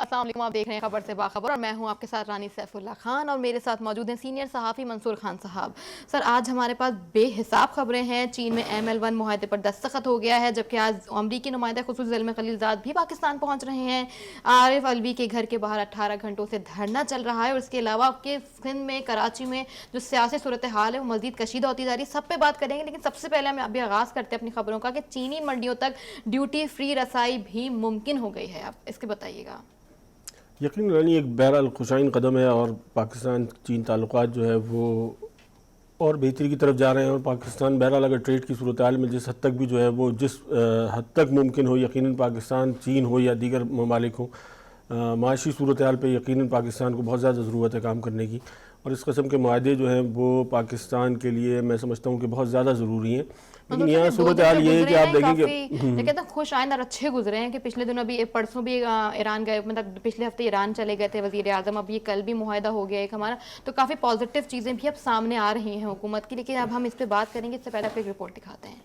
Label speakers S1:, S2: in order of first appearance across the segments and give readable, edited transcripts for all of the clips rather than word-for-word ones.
S1: السلام علیکم، آپ دیکھ رہے ہیں خبر سے باخبر اور میں ہوں آپ کے ساتھ رانی سیف اللہ خان، اور میرے ساتھ موجود ہیں سینئر صحافی منصور خان صاحب۔ سر، آج ہمارے پاس بے حساب خبریں ہیں۔ چین میں ML1 معاہدے پر دستخط ہو گیا ہے، جبکہ آج امریکی نمائندہ خصوصی زلمے خلیل زاد بھی پاکستان پہنچ رہے ہیں۔ عارف الوی کے گھر کے باہر 18 گھنٹوں سے دھرنا چل رہا ہے، اور اس کے علاوہ کہ سندھ میں، کراچی میں جو سیاسی صورتحال ہے وہ مزید کشیدہ ہوتی جا رہی ہے، سب پہ بات کریں گے۔ لیکن سب سے پہلے ہم ابھی آغاز کرتے ہیں اپنی خبروں کا کہ چینی منڈیوں تک ڈیوٹی فری رسائی بھی ممکن ہو گئی ہے۔ آپ اس کے بتائیے گا۔
S2: یقیناً ایک بہرحال خوشائن قدم ہے، اور پاکستان چین تعلقات جو ہے وہ اور بہتری کی طرف جا رہے ہیں، اور پاکستان بہرحال اگر ٹریڈ کی صورتحال میں جس حد تک بھی جو ہے وہ جس حد تک ممکن ہو، یقیناً پاکستان چین ہو یا دیگر ممالک ہوں، معاشی صورتحال پہ یقیناً پاکستان کو بہت زیادہ ضرورت ہے کام کرنے کی، اور اس قسم کے معاہدے جو ہیں وہ پاکستان کے لیے میں سمجھتا ہوں کہ بہت زیادہ ضروری ہیں۔ لیکن یہاں صورتحال یہ ہے کہ آپ دیکھیں کہ
S1: خوش آئند اور اچھے گزرے ہیں کہ پچھلے دنوں بھی پرسوں بھی ایران گئے، مطلب پچھلے ہفتے ایران چلے گئے تھے وزیر اعظم، اب یہ کل بھی معاہدہ ہو گیا ایک ہمارا، تو کافی پازیٹیو چیزیں بھی اب سامنے آ رہی ہیں حکومت کی۔ لیکن اب ہم اس پہ بات کریں گے، اس سے پہلے آپ کو ایک رپورٹ دکھاتے ہیں۔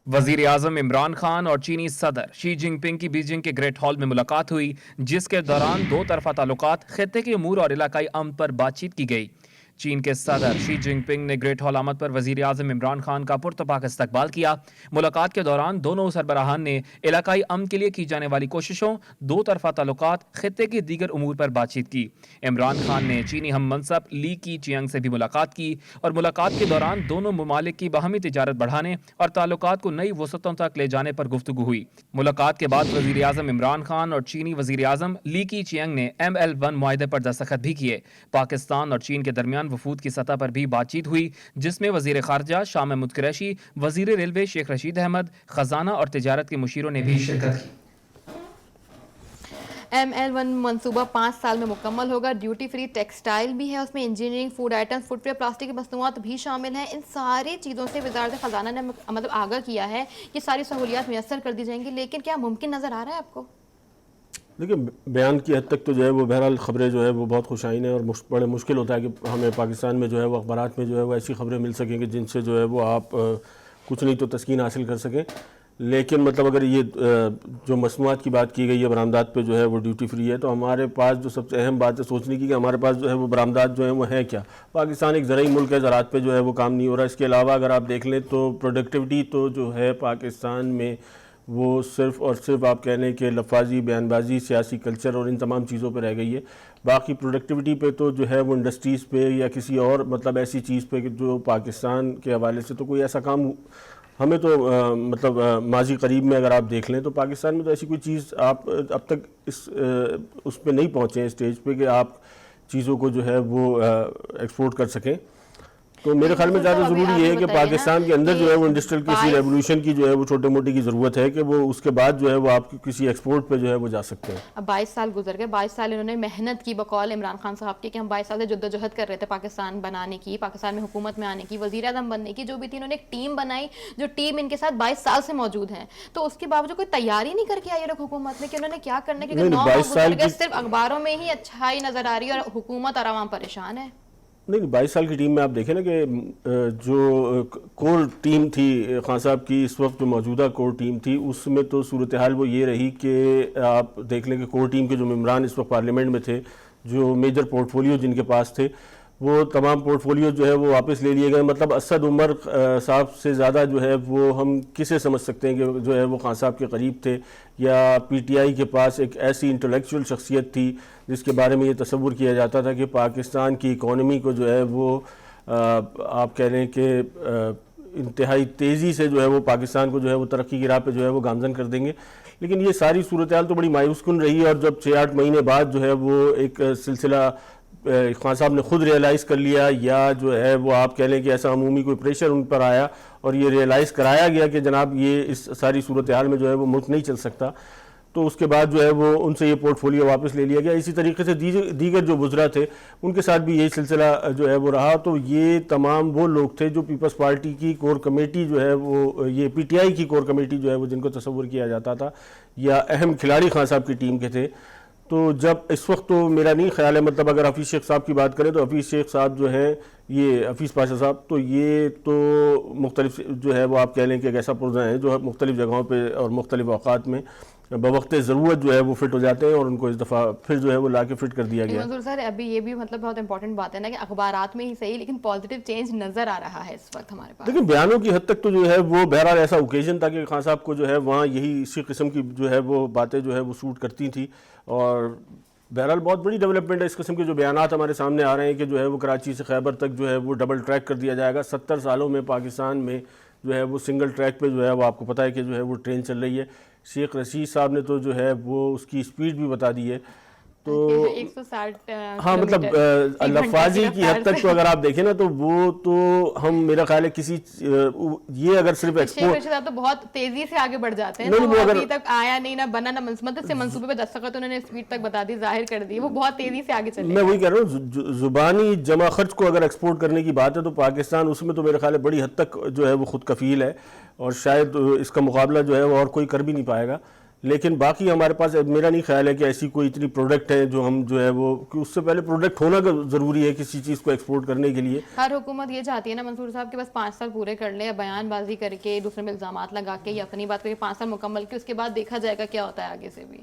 S3: وزیر اعظم عمران خان اور چینی صدر شی جن پنگ کی بیجنگ کے گریٹ ہال میں ملاقات ہوئی، جس کے دوران دو طرفہ تعلقات، خطے کے امور اور علاقائی امن پر بات چیت کی گئی۔ چین کے صدر شی جن پنگ نے گریٹ ہال آمد پر وزیر اعظم عمران خان کا پرتپاک استقبال کیا۔ ملاقات کے دوران دونوں سربراہان نے علاقائی امن کے لیے کی جانے والی کوششوں، دو طرفہ تعلقات، خطے کے دیگر امور پر بات چیت کی۔ عمران خان نے چینی ہم منصب لی کی چیانگ سے بھی ملاقات کی، اور ملاقات کے دوران دونوں ممالک کی باہمی تجارت بڑھانے اور تعلقات کو نئی وسعتوں تک لے جانے پر گفتگو ہوئی۔ ملاقات کے بعد وزیر اعظم عمران خان اور چینی وزیر اعظم لی کی چیانگ نے ML1 معاہدے پر دستخط بھی کیے۔ پاکستان اور چین کے درمیان وفود کی سطح پر بھی بات چیت ہوئی، جس میں وزیر خارجہ شاہ محمود قریشی، وزیر ریلوے شیخ رشید احمد، خزانہ اور تجارت کے مشیروں نے بھی شرکت کی۔
S1: ML1 منصوبہ 5 سال میں مکمل ہوگا۔ ڈیوٹی فری ٹیکسٹائل بھی ہے، اس میں engineering, food items, footwear, plastic کی مصنوعات بھی شامل ہیں۔ ان ساری چیزوں سے وزارت خزانہ نے مطلب آگاہ کیا ہے کہ ساری سہولیات میسر کر دی جائیں گی، لیکن کیا ممکن نظر آ رہا ہے آپ کو؟
S2: دیکھیں، بیان کی حد تک تو جو ہے وہ بہرحال خبریں جو ہے وہ بہت خوشائن ہیں، اور بڑے مشکل ہوتا ہے کہ ہمیں پاکستان میں جو ہے وہ اخبارات میں جو ہے وہ ایسی خبریں مل سکیں کہ جن سے جو ہے وہ آپ کچھ نہیں تو تسکین حاصل کر سکیں۔ لیکن مطلب اگر یہ جو مصنوعات کی بات کی گئی ہے، برآمدات پہ جو ہے وہ ڈیوٹی فری ہے، تو ہمارے پاس جو سب سے اہم بات ہے سوچنے کی کہ ہمارے پاس جو ہے وہ برآمدات جو ہیں وہ ہے کیا۔ پاکستان ایک زرعی ملک ہے، زراعت پہ جو ہے وہ کام نہیں ہو رہا۔ اس کے علاوہ اگر آپ دیکھ لیں تو پروڈکٹیوٹی تو جو ہے پاکستان میں وہ صرف اور صرف آپ کہہ لیں کہ لفاظی بیان بازی، سیاسی کلچر اور ان تمام چیزوں پہ رہ گئی ہے۔ باقی پروڈکٹیوٹی پہ تو جو ہے وہ انڈسٹریز پہ یا کسی اور مطلب ایسی چیز پہ جو پاکستان کے حوالے سے تو کوئی ایسا کام ہمیں تو مطلب ماضی قریب میں اگر آپ دیکھ لیں تو پاکستان میں تو ایسی کوئی چیز آپ اب تک اس پہ نہیں پہنچے ہیں اسٹیج پہ کہ آپ چیزوں کو جو ہے وہ ایکسپورٹ کر سکیں۔ تو میرے خیال میں زیادہ ضروری یہ ہے کہ پاکستان کے اندر جو ہے وہ انڈسٹریل کسی ریولوشن کی جو ہے وہ چھوٹے موٹے کی ضرورت ہے کہ وہ اس کے بعد جو ہے وہ آپ کسی ایکسپورٹ پہ جو ہے وہ جا سکتے ہیں۔
S1: اب 22 سال گزر گئے، 22 سال انہوں نے محنت کی بقول عمران خان صاحب کی کہ ہم 22 سال سے جدوجہد کر رہے تھے پاکستان بنانے کی، پاکستان میں حکومت میں آنے کی، وزیر اعظم بننے کی، جو بھی تھی انہوں نے ایک ٹیم بنائی، جو ٹیم ان کے ساتھ 22 سال سے موجود ہے، تو اس کے باوجود کوئی تیاری نہیں کر کے آئی لوگ حکومت میں کہ انہوں نے کیا کرنا ہے، کیونکہ 9 ماہ گزر گئے، صرف اخباروں میں ہی اچھائی نظر آ رہی ہے اور حکومت اور عوام پریشان ہے۔
S2: نہیں، 22 سال کی ٹیم میں آپ دیکھیں نا کہ جو کور ٹیم تھی خان صاحب کی، اس وقت جو موجودہ کور ٹیم تھی، اس میں تو صورتحال وہ یہ رہی کہ آپ دیکھ لیں کہ کور ٹیم کے جو ممبران اس وقت پارلیمنٹ میں تھے، جو میجر پورٹ فولیو جن کے پاس تھے، وہ تمام پورٹ فولیو جو ہے وہ واپس لے لیے گئے۔ مطلب اسد عمر صاحب سے زیادہ جو ہے وہ ہم کسے سمجھ سکتے ہیں کہ جو ہے وہ خان صاحب کے قریب تھے، یا پی ٹی آئی کے پاس ایک ایسی انٹلیکچوئل شخصیت تھی جس کے بارے میں یہ تصور کیا جاتا تھا کہ پاکستان کی اکانومی کو جو ہے وہ آپ کہہ لیں کہ انتہائی تیزی سے جو ہے وہ پاکستان کو جو ہے وہ ترقی کی راہ پہ جو ہے وہ گامزن کر دیں گے۔ لیکن یہ ساری صورتحال تو بڑی مایوس کن رہی ہے، اور جب 6-8 مہینے بعد جو ہے وہ ایک سلسلہ خان صاحب نے خود ریئلائز کر لیا، یا جو ہے وہ آپ کہہ لیں کہ ایسا عمومی کوئی پریشر ان پر آیا اور یہ ریئلائز کرایا گیا کہ جناب یہ اس ساری صورتحال میں جو ہے وہ ملک نہیں چل سکتا، تو اس کے بعد جو ہے وہ ان سے یہ پورٹ فولیو واپس لے لیا گیا۔ اسی طریقے سے دیگر جو وزراء تھے ان کے ساتھ بھی یہی سلسلہ جو ہے وہ رہا۔ تو یہ تمام وہ لوگ تھے جو پیپلز پارٹی کی کور کمیٹی جو ہے وہ یہ پی ٹی آئی کی کور کمیٹی جو ہے وہ جن کو تصور کیا جاتا تھا، یا اہم کھلاڑی خان صاحب کی ٹیم کے تھے۔ تو جب اس وقت تو میرا نہیں خیال ہے، مطلب اگر حفیظ شیخ صاحب کی بات کریں تو حفیظ شیخ صاحب جو ہیں، یہ حفیظ پاشا صاحب، تو یہ تو مختلف جو ہے وہ آپ کہہ لیں کہ ایک ایسا پرزہ ہیں جو مختلف جگہوں پہ اور مختلف اوقات میں بوقت ضرورت جو ہے وہ فٹ ہو جاتے ہیں اور ان کو اس دفعہ پھر جو ہے وہ لا کے فٹ کر دیا گیا۔
S1: منظور سر ابھی یہ بھی مطلب بہت امپورٹنٹ بات ہے نا کہ اخبارات میں ہی صحیح لیکن پازیٹیو چینج نظر آ رہا ہے اس وقت ہمارے پاس۔
S2: لیکن بیانوں کی حد تک تو جو ہے وہ بہرحال ایسا اوکیزن تھا کہ خان صاحب کو جو ہے وہاں یہی اسی قسم کی جو ہے وہ باتیں جو ہے وہ سوٹ کرتی تھیں، اور بہرحال بہت بڑی ڈیولپمنٹ ہے اس قسم کے جو بیانات ہمارے سامنے آ رہے ہیں کہ جو ہے وہ کراچی سے خیبر تک جو ہے وہ ڈبل ٹریک کر دیا جائے گا۔ 70 سالوں میں پاکستان میں جو ہے وہ سنگل ٹریک پہ جو ہے وہ آپ کو پتہ ہے کہ جو ہے وہ ٹرین چل رہی ہے۔ شیخ رشید صاحب نے تو جو ہے وہ اس کی سپیڈ بھی بتا دی ہے، تو
S1: 160
S2: ہاں مطلب لفاظی کی حد تک تو اگر آپ دیکھیں نا تو وہ تو ہم میرا خیال ہے کسی یہ اگر صرف ایکسپورٹ
S1: شیخ رشید تو بہت تیزی سے آگے بڑھ جاتے ہیں،
S2: نہیں،
S1: وہ
S2: وہ اگر
S1: ابھی تک آیا نہیں نہ بنا نہ مطلب سے منصوبے پہ دستخط انہوں نے اسپیڈ تک بتا دی، ظاہر کر دی، وہ بہت تیزی سے آگے چلے۔
S2: میں وہی کہہ رہا ہوں زبانی جمع خرچ کو اگر ایکسپورٹ کرنے کی بات ہے تو پاکستان اس میں تو میرا خیال ہے بڑی حد تک جو ہے وہ خود کفیل ہے، اور شاید اس کا مقابلہ جو ہے وہ اور کوئی کر بھی نہیں پائے گا۔ لیکن باقی ہمارے پاس میرا نہیں خیال ہے کہ ایسی کوئی اتنی پروڈکٹ ہے جو ہم جو ہے وہ کہ اس سے پہلے پروڈکٹ ہونا ضروری ہے کسی چیز کو ایکسپورٹ کرنے کے لیے۔
S1: ہر حکومت یہ چاہتی ہے نا منصور صاحب کہ بس 5 سال پورے کر لے، بیان بازی کر کے دوسرے میں الزامات لگا کے یا اپنی بات کر کے 5 سال مکمل کے اس کے بعد دیکھا جائے گا کیا ہوتا ہے آگے سے بھی۔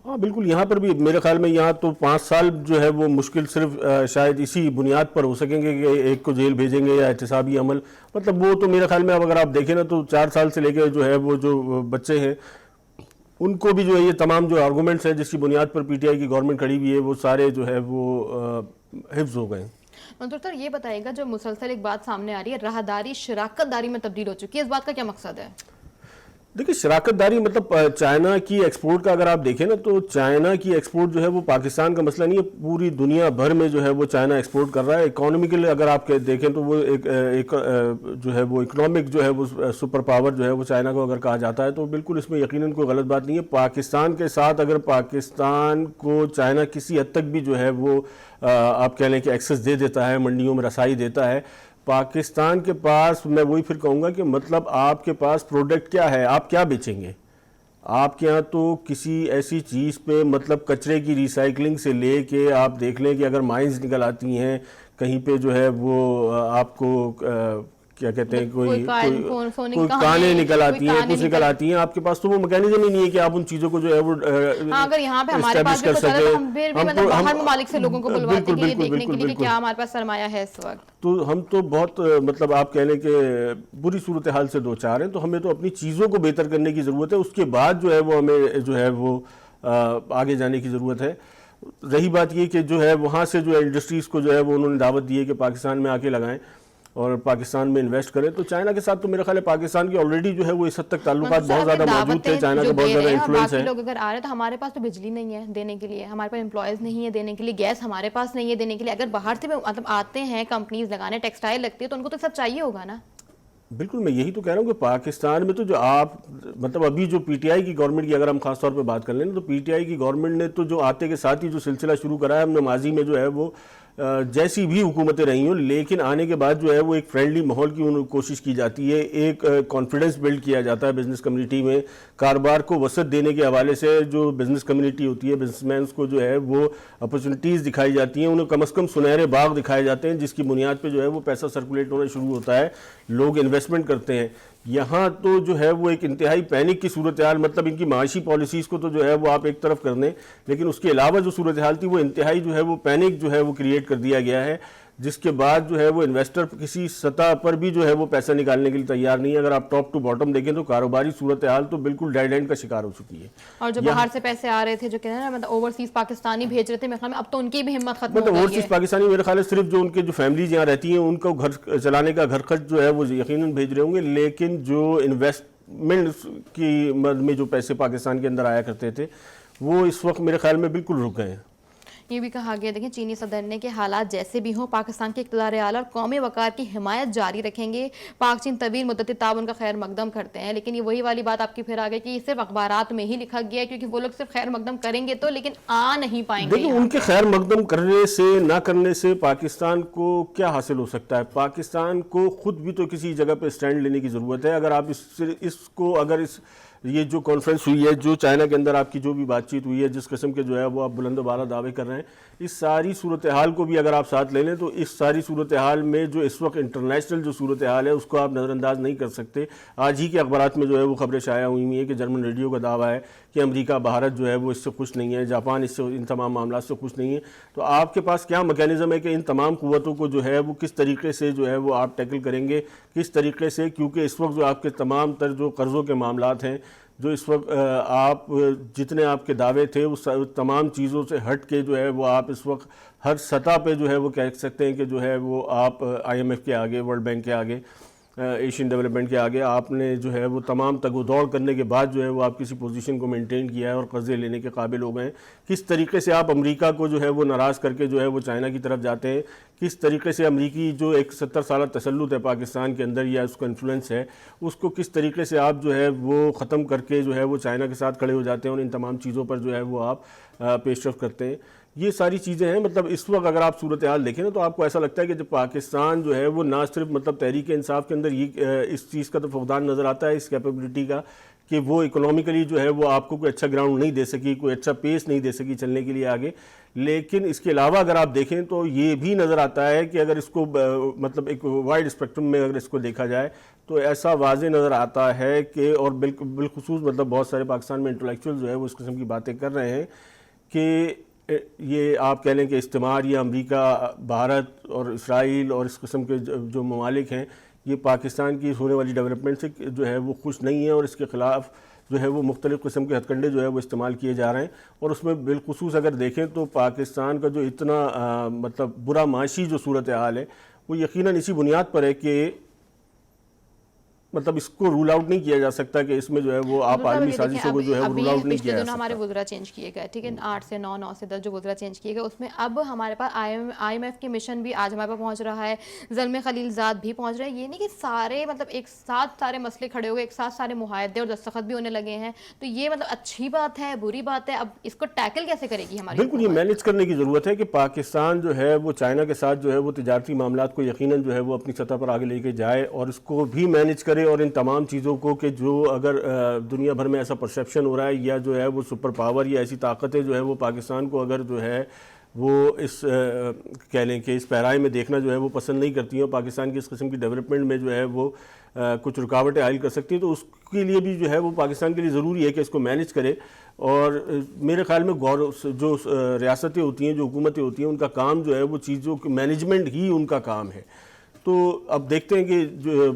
S2: ہاں بالکل، یہاں پر بھی میرے خیال میں یہاں تو 5 سال جو ہے وہ مشکل صرف شاید اسی بنیاد پر ہو سکیں گے کہ ایک کو جیل بھیجیں گے یا احتسابی عمل، مطلب وہ تو میرے خیال میں اب اگر آپ دیکھیں نا تو 4 سال سے لے کے جو ہے وہ جو بچے ہیں ان کو بھی جو ہے یہ تمام جو آرگومنٹس ہیں جس کی بنیاد پر پی ٹی آئی کی گورنمنٹ کھڑی ہوئی ہے وہ سارے جو ہے وہ حفظ ہو گئے۔
S1: منظور سر یہ بتائیے گا جو مسلسل ایک بات سامنے آ رہی ہے راہداری شراکت داری میں تبدیل ہو چکی ہے، اس بات کا کیا مقصد ہے؟
S2: دیکھیں شراکت داری مطلب چائنا کی ایکسپورٹ کا اگر آپ دیکھیں نا تو چائنا کی ایکسپورٹ جو ہے وہ پاکستان کا مسئلہ نہیں ہے، پوری دنیا بھر میں جو ہے وہ چائنا ایکسپورٹ کر رہا ہے۔ اکانومیکل اگر آپ دیکھیں تو وہ ایک جو ہے وہ اکنامک جو ہے وہ سپر پاور جو ہے وہ چائنا کو اگر کہا جاتا ہے تو بالکل اس میں یقیناً کوئی غلط بات نہیں ہے۔ پاکستان کے ساتھ اگر پاکستان کو چائنا کسی حد تک بھی جو ہے وہ آپ کہہ لیں کہ ایکسس دے دیتا ہے، منڈیوں میں رسائی دیتا ہے، پاکستان کے پاس میں وہی پھر کہوں گا کہ مطلب آپ کے پاس پروڈکٹ کیا ہے، آپ کیا بیچیں گے؟ آپ کے ہاں تو کسی ایسی چیز پہ مطلب کچرے کی ریسائکلنگ سے لے کے آپ دیکھ لیں کہ اگر مائنز نکل آتی ہیں کہیں پہ جو ہے وہ آپ کو کیا کہتے ہیں کوئی کانیں نکل آتی ہیں، کچھ نکل آتی ہیں، آپ کے پاس تو وہ میکینزم ہی نہیں ہے کہ آپ ان چیزوں کو جو ہے وہ
S1: اگر یہاں پہ ہمارے پاس بھی کچھ ہے تو ہم پھر بھی مطلب باہر ممالک سے لوگوں کو بلواتے ہیں یہ دیکھنے کے لیے کہ کیا ہمارے پاس سرمایہ ہے اس وقت۔
S2: تو ہم تو بہت مطلب آپ کہہ لیں کہ بری صورتحال سے دو چار ہیں، تو ہمیں تو اپنی چیزوں کو بہتر کرنے کی ضرورت ہے، اس کے بعد جو ہے وہ ہمیں جو ہے وہ آگے جانے کی ضرورت ہے۔ رہی بات یہ کہ جو ہے وہاں سے جو ہے انڈسٹریز کو جو ہے وہ انہوں نے دعوت دی ہے کہ پاکستان میں آ کے لگائیں اور پاکستان میں انویسٹ کریں، تو چائنا کے ساتھ تو میرا خیال ہے پاکستان کی آلریڈی جو ہے وہ اس حد تک تعلقات بہت زیادہ موجود تھے، چائنا کا بہت زیادہ انفلوئنس ہے۔
S1: لوگ اگر آ رہے ہیں تو ہمارے پاس تو بجلی نہیں ہے دینے کے لیے، ہمارے پاس امپلائیز نہیں ہے دینے کے لیے، گیس ہمارے پاس نہیں ہے دینے کے لیے، اگر باہر سے مطلب آتے ہیں کمپنیز لگانے، ٹیکسٹائل لگتی ہے تو ان کو تو سب چاہیے ہوگا نا۔
S2: بالکل، میں یہی تو کہہ رہا ہوں کہ پاکستان میں تو جو آپ مطلب ابھی جو پی ٹی آئی کی گورنمنٹ کی اگر ہم خاص طور پہ بات کر لیں تو پی ٹی آئی کی گورنمنٹ نے تو جو آتے کے ساتھ ہی جو سلسلہ شروع کرا ہے، ہم نے ماضی میں جو ہے وہ جیسی بھی حکومتیں رہی ہوں لیکن آنے کے بعد جو ہے وہ ایک فرینڈلی ماحول کی کوشش کی جاتی ہے، ایک کانفیڈنس بلڈ کیا جاتا ہے بزنس کمیونٹی میں، کاروبار کو وسعت دینے کے حوالے سے جو بزنس کمیونٹی ہوتی ہے، بزنس مینس کو جو ہے وہ اپرچونٹیز دکھائی جاتی ہیں، انہیں کم از کم سنہرے باغ دکھائے جاتے ہیں جس کی بنیاد پہ جو ہے وہ پیسہ سرکولیٹ ہونا شروع ہوتا ہے، لوگ انویسٹمنٹ کرتے ہیں۔ یہاں تو جو ہے وہ ایک انتہائی پینک کی صورتحال، مطلب ان کی معاشی پالیسیز کو تو جو ہے وہ آپ ایک طرف کر دیں لیکن اس کے علاوہ جو صورتحال تھی وہ انتہائی جو ہے وہ پینک جو ہے وہ کریٹ کر دیا گیا ہے، جس کے بعد جو ہے وہ انویسٹر کسی سطح پر بھی جو ہے وہ پیسہ نکالنے کے لیے تیار نہیں ہے۔ اگر آپ ٹاپ ٹو باٹم دیکھیں تو کاروباری صورتحال تو بالکل ڈیڈ اینڈ کا شکار ہو چکی ہے۔
S1: اور جو باہر سے پیسے آ رہے تھے جو کہتے ہیں نا مطلب اوورسیز پاکستانی بھیج رہے تھے، میرے خیال میں اب تو ان کی بھی ہمت ختم ہو
S2: مطلب
S1: گئی ہے۔
S2: اوورسیز پاکستانی میرے خیال ہے صرف جو ان کے جو فیملیز یہاں رہتی ہیں ان کو گھر چلانے کا گھر خرچ جو ہے وہ یقیناً بھیج رہے ہوں گے، لیکن جو انویسٹمنٹ کی مد میں جو پیسے پاکستان کے اندر آیا کرتے تھے وہ اس وقت میرے خیال میں بالکل رک گئے ہیں۔
S1: یہ بھی کہا گیا دیکھیں چینی صدر نے کہ حالات جیسے بھی ہوں پاکستان کے اقتدار اعلیٰ اور قومی وقار کی حمایت جاری رکھیں گے، پاک چین طویل مدتی تعاون کا خیر مقدم کرتے ہیں، لیکن یہ وہی والی بات آپ کی پھر آ گئی کہ یہ صرف اخبارات میں ہی لکھا گیا ہے کیونکہ وہ لوگ صرف خیر مقدم کریں گے تو لیکن آ نہیں پائیں گے۔
S2: دیکھیں ان کے خیر مقدم کرنے سے نہ کرنے سے پاکستان کو کیا حاصل ہو سکتا ہے؟ پاکستان کو خود بھی تو کسی جگہ پہ سٹینڈ لینے کی ضرورت ہے۔ اگر آپ اس کو اگر اس یہ جو کانفرنس ہوئی ہے, جو چائنا کے اندر آپ کی جو بھی بات چیت ہوئی ہے, جس قسم کے جو ہے وہ آپ بلند و بالا دعوے کر رہے ہیں, اس ساری صورتحال کو بھی اگر آپ ساتھ لے لیں تو اس ساری صورتحال میں جو اس وقت انٹرنیشنل جو صورتحال ہے اس کو آپ نظر انداز نہیں کر سکتے. آج ہی کے اخبارات میں جو ہے وہ خبریں شائع ہوئی ہیں کہ جرمن ریڈیو کا دعویٰ ہے کہ امریکہ بھارت جو ہے وہ اس سے خوش نہیں ہے, جاپان اس سے ان تمام معاملات سے خوش نہیں ہے. تو آپ کے پاس کیا میکینزم ہے کہ ان تمام قوتوں کو جو ہے وہ کس طریقے سے جو ہے وہ آپ ٹیکل کریں گے, کس طریقے سے, کیونکہ اس وقت جو آپ کے تمام تر جو قرضوں کے معاملات ہیں, جو اس وقت آپ جتنے آپ کے دعوے تھے اس تمام چیزوں سے ہٹ کے جو ہے وہ آپ اس وقت ہر سطح پہ جو ہے وہ کہہ سکتے ہیں کہ جو ہے وہ آپ آئی ایم ایف کے آگے, ورلڈ بینک کے آگے, ایشین ڈیولپمنٹ کے آگے آپ نے جو ہے وہ تمام تگ و دوڑ کرنے کے بعد جو ہے وہ آپ کسی پوزیشن کو مینٹین کیا ہے اور قرضے لینے کے قابل ہو گئے ہیں. کس طریقے سے آپ امریکہ کو جو ہے وہ ناراض کر کے جو ہے وہ چائنا کی طرف جاتے ہیں, کس طریقے سے امریکی جو ایک 70 سالہ تسلط ہے پاکستان کے اندر یا اس کا انفلوئنس ہے اس کو کس طریقے سے آپ جو ہے وہ ختم کر کے جو ہے وہ چائنا کے ساتھ کھڑے ہو جاتے ہیں اور ان تمام چیزوں پر جو ہے وہ آپ پیش رفت کرتے ہیں. یہ ساری چیزیں ہیں. مطلب اس وقت اگر آپ صورتحال دیکھیں نا تو آپ کو ایسا لگتا ہے کہ جب پاکستان جو ہے وہ نہ صرف مطلب تحریک انصاف کے اندر یہ اس چیز کا تو فقدان نظر آتا ہے, اس کیپیبلٹی کا, کہ وہ اکنامیکلی جو ہے وہ آپ کو کوئی اچھا گراؤنڈ نہیں دے سکی, کوئی اچھا پیس نہیں دے سکی چلنے کے لیے آگے. لیکن اس کے علاوہ اگر آپ دیکھیں تو یہ بھی نظر آتا ہے کہ اگر اس کو مطلب ایک وائڈ اسپیکٹرم میں اگر اس کو دیکھا جائے تو ایسا واضح نظر آتا ہے کہ, اور بالخصوص مطلب بہت سارے پاکستان میں انٹلیکچوئل جو ہے وہ اس قسم کی باتیں کر رہے ہیں کہ یہ آپ کہہ لیں کہ استعمار یا امریکہ, بھارت اور اسرائیل اور اس قسم کے جو ممالک ہیں یہ پاکستان کی ہونے والی ڈیولپمنٹ سے جو ہے وہ خوش نہیں ہیں اور اس کے خلاف جو ہے وہ مختلف قسم کے ہتھ کنڈے جو ہے وہ استعمال کیے جا رہے ہیں. اور اس میں بالخصوص اگر دیکھیں تو پاکستان کا جو اتنا مطلب برا معاشی جو صورتحال ہے وہ یقیناً اسی بنیاد پر ہے کہ مطلب اس کو رول آؤٹ نہیں کیا جا سکتا کہ اس میں جو ہے وہ آپ عالمی سازشوں کو جو ہے وہ رول آؤٹ نہیں کیا جا سکتا.
S1: ہمارے وزراء چینج کیے گئے, ٹھیک ہے, 8 سے 9, 9 سے 10 جو وزراء چینج کیے گئے اس میں اب ہمارے پاس آئی ایم ایف کی مشن بھی آج ہمارے پاس پہنچ رہا ہے, زلمے خلیل زاد بھی پہنچ رہے ہیں. یہ نہیں کہ سارے مطلب ایک ساتھ سارے مسئلے کھڑے ہو گئے, ایک ساتھ سارے معاہدے اور دستخط بھی ہونے لگے ہیں, تو یہ مطلب اچھی بات ہے, بری بات ہے, اب اس کو ٹیکل کیسے کرے گی ہماری؟
S2: بالکل یہ مینیج کرنے کی ضرورت ہے کہ پاکستان جو ہے وہ چائنا کے ساتھ جو ہے وہ تجارتی معاملات کو یقیناً جو ہے وہ اپنی سطح پر آگے لے کے جائے اور اس کو بھی مینیج کرے, اور ان تمام چیزوں کو کہ جو اگر دنیا بھر میں ایسا پرسیپشن ہو رہا ہے یا جو ہے وہ سپر پاور یا ایسی طاقتیں جو ہے وہ پاکستان کو اگر جو ہے وہ اس کہہ لیں کہ اس پیرائی میں دیکھنا جو ہے وہ پسند نہیں کرتی ہیں, پاکستان کی اس قسم کی ڈیولپمنٹ میں جو ہے وہ کچھ رکاوٹیں حائل کر سکتی ہیں, تو اس کے لیے بھی جو ہے وہ پاکستان کے لیے ضروری ہے کہ اس کو مینیج کرے. اور میرے خیال میں جو ریاستیں ہوتی ہیں, جو حکومتیں ہوتی ہیں, ان کا کام جو ہے وہ چیزوں کی مینجمنٹ ہی ان کا کام ہے. تو اب دیکھتے ہیں کہ جو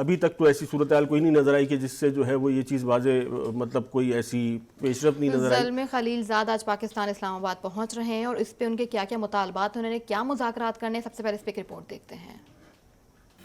S2: ابھی تک تو ایسی صورتحال کوئی نہیں نظر آئی کہ جس سے جو ہے وہ یہ چیز واضح مطلب کوئی ایسی پیش رفت نہیں نظر آئی.
S1: زلمے خلیل زاد آج پاکستان اسلام آباد پہنچ رہے ہیں اور اس پہ ان کے کیا کیا مطالبات, انہوں نے کیا مذاکرات کرنے, سب سے پہلے اس پہ ایک رپورٹ دیکھتے ہیں.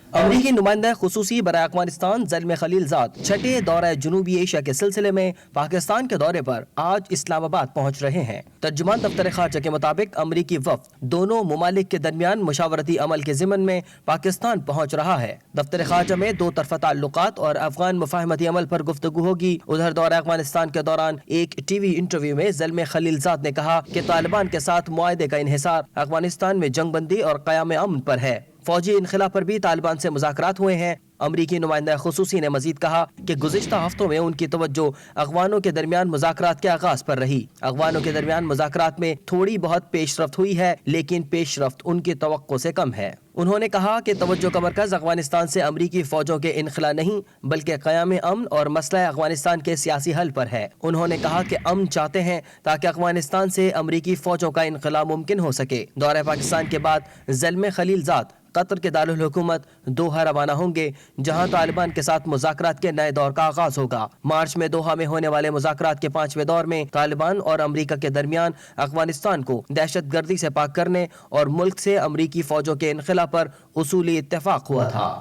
S4: امریکی نمائندہ خصوصی برائے افغانستان زلمے خلیل زاد چھٹے دورہ جنوبی ایشیا کے سلسلے میں پاکستان کے دورے پر آج اسلام آباد پہنچ رہے ہیں. ترجمان دفتر خارجہ کے مطابق امریکی وفد دونوں ممالک کے درمیان مشاورتی عمل کے ضمن میں پاکستان پہنچ رہا ہے. دفتر خارجہ میں دو طرفہ تعلقات اور افغان مفاہمتی عمل پر گفتگو ہوگی. ادھر دورہ افغانستان کے دوران ایک ٹی وی انٹرویو میں زلمے خلیل زاد نے کہا کہ طالبان کے ساتھ معاہدے کا انحصار افغانستان میں جنگ بندی اور قیام امن پر ہے. فوجی انخلا پر بھی طالبان سے مذاکرات ہوئے ہیں. امریکی نمائندہ خصوصی نے مزید کہا کہ گزشتہ ہفتوں میں ان کی توجہ افغانوں کے درمیان مذاکرات کے آغاز پر رہی. افغانوں کے درمیان مذاکرات میں تھوڑی بہت پیش رفت ہوئی ہے, لیکن پیش رفت ان کی توقع سے کم ہے. انہوں نے کہا کہ توجہ کا مرکز افغانستان سے امریکی فوجوں کے انخلا نہیں بلکہ قیام امن اور مسئلہ افغانستان کے سیاسی حل پر ہے. انہوں نے کہا کہ امن چاہتے ہیں تاکہ افغانستان سے امریکی فوجوں کا انخلا ممکن ہو سکے. دورہ پاکستان کے بعد زلمے خلیل زاد قطر کے دارالحکومت دوحہ روانہ ہوں گے, جہاں طالبان کے ساتھ مذاکرات کے نئے دور کا آغاز ہوگا. مارچ میں دوحہ میں ہونے والے مذاکرات کے 5ویں دور میں طالبان اور امریکہ کے درمیان افغانستان کو دہشت گردی سے پاک کرنے اور ملک سے امریکی فوجوں کے انخلا پر اصولی اتفاق ہوا تھا.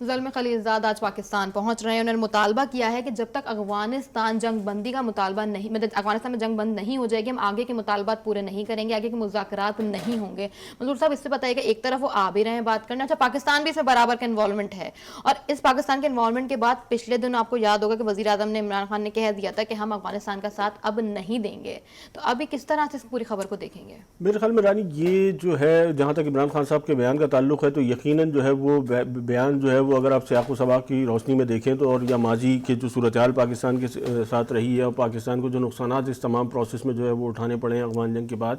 S1: زلمے خلیل زاد آج پاکستان پہنچ رہے ہیں. انہوں نے مطالبہ کیا ہے کہ جب تک افغانستان جنگ بندی کا مطالبہ نہیں, مطلب افغانستان میں جنگ بند نہیں ہو جائے گی, ہم آگے کے مطالبات پورے نہیں کریں گے, آگے کے مذاکرات نہیں ہوں گے. منظور صاحب اس سے بتائیے کہ ایک طرف وہ آ بھی رہے ہیں بات کرنا, اچھا پاکستان بھی اس میں برابر کا انوالومنٹ ہے, اور اس پاکستان کے انوالومنٹ کے بعد پچھلے دن آپ کو یاد ہوگا کہ وزیر اعظم نے عمران خان نے کہہ دیا تھا کہ ہم افغانستان کا ساتھ اب نہیں دیں گے. تو ابھی کس طرح سے اس پوری خبر کو دیکھیں گے؟
S2: میرے خیال میں رانی یہ جو ہے جہاں تک عمران خان صاحب کے بیان کا تعلق ہے تو یقیناً جو ہے وہ بیان جو ہے وہ اگر آپ سیاق و سباق کی روشنی میں دیکھیں تو، اور یا ماضی کے جو صورتحال پاکستان کے ساتھ رہی ہے اور پاکستان کو جو نقصانات اس تمام پروسیس میں جو ہے وہ اٹھانے پڑے ہیں افغان جنگ کے بعد،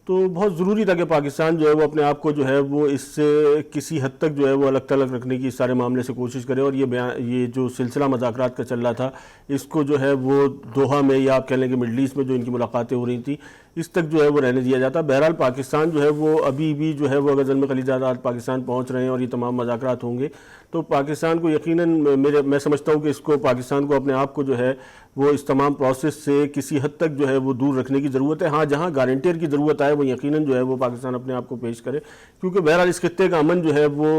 S2: تو بہت ضروری تھا کہ پاکستان جو ہے وہ اپنے آپ کو جو ہے وہ اس سے کسی حد تک جو ہے وہ الگ تھلگ رکھنے کی اس سارے معاملے سے کوشش کرے، اور یہ جو سلسلہ مذاکرات کا چل رہا تھا اس کو جو ہے وہ دوحہ میں، یا آپ کہہ لیں کہ مڈل ایسٹ میں جو ان کی ملاقاتیں ہو رہی تھیں، اس تک جو ہے وہ رہنے دیا جاتا۔ بہرحال پاکستان جو ہے وہ ابھی بھی جو ہے وہ اگر زلم خلیج آج پاکستان پہنچ رہے ہیں اور یہ تمام مذاکرات ہوں گے تو پاکستان کو یقیناً میں سمجھتا ہوں کہ اس کو پاکستان کو اپنے آپ کو جو ہے وہ اس تمام پروسیس سے کسی حد تک جو ہے وہ دور رکھنے کی ضرورت ہے۔ ہاں جہاں گارنٹیر کی ضرورت آئے وہ یقیناً جو ہے وہ پاکستان اپنے آپ کو پیش کرے، کیونکہ بہرحال اس خطے کا امن جو ہے وہ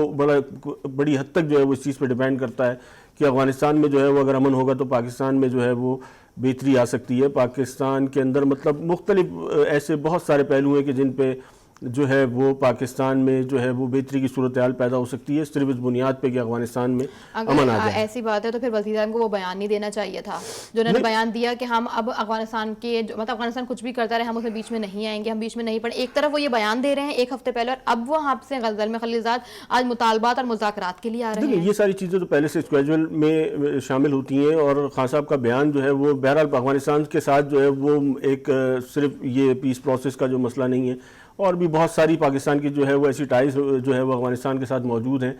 S2: بڑی حد تک جو ہے وہ اس چیز پہ ڈیپینڈ کرتا ہے کہ افغانستان میں جو ہے وہ اگر امن ہوگا تو پاکستان میں جو ہے وہ بہتری آ سکتی ہے۔ پاکستان کے اندر مطلب مختلف ایسے بہت سارے پہلو ہیں کہ جن پہ جو ہے وہ پاکستان میں جو ہے وہ بہتری کی صورتحال پیدا ہو سکتی ہے، صرف اس بنیاد پہ کہ افغانستان میں امن آ جائے۔
S1: اگر ایسی بات ہے تو پھر وزیر اعظم کو وہ بیان نہیں دینا چاہیے تھا جو انہوں نے بیان دیا کہ ہم اب افغانستان کے مطلب افغانستان کچھ بھی کرتا رہے ہم اسے بیچ میں نہیں آئیں گے، ہم بیچ میں نہیں پڑیں۔ ایک طرف وہ یہ بیان دے رہے ہیں ایک ہفتے پہلے، اور اب وہ آپ سے زلمے خلیل زاد آج مطالبات اور مذاکرات کے لیے آ رہے ہیں۔
S2: یہ ساری چیزیں تو پہلے سے اسکیجول میں شامل ہوتی ہیں، اور خان صاحب کا بیان جو ہے وہ بہرحال افغانستان کے ساتھ جو ہے وہ ایک صرف یہ پیس پروسیس کا جو مسئلہ نہیں ہے، اور بھی بہت ساری پاکستان کی جو ہے وہ ایسی ٹائز جو ہے وہ افغانستان کے ساتھ موجود ہیں،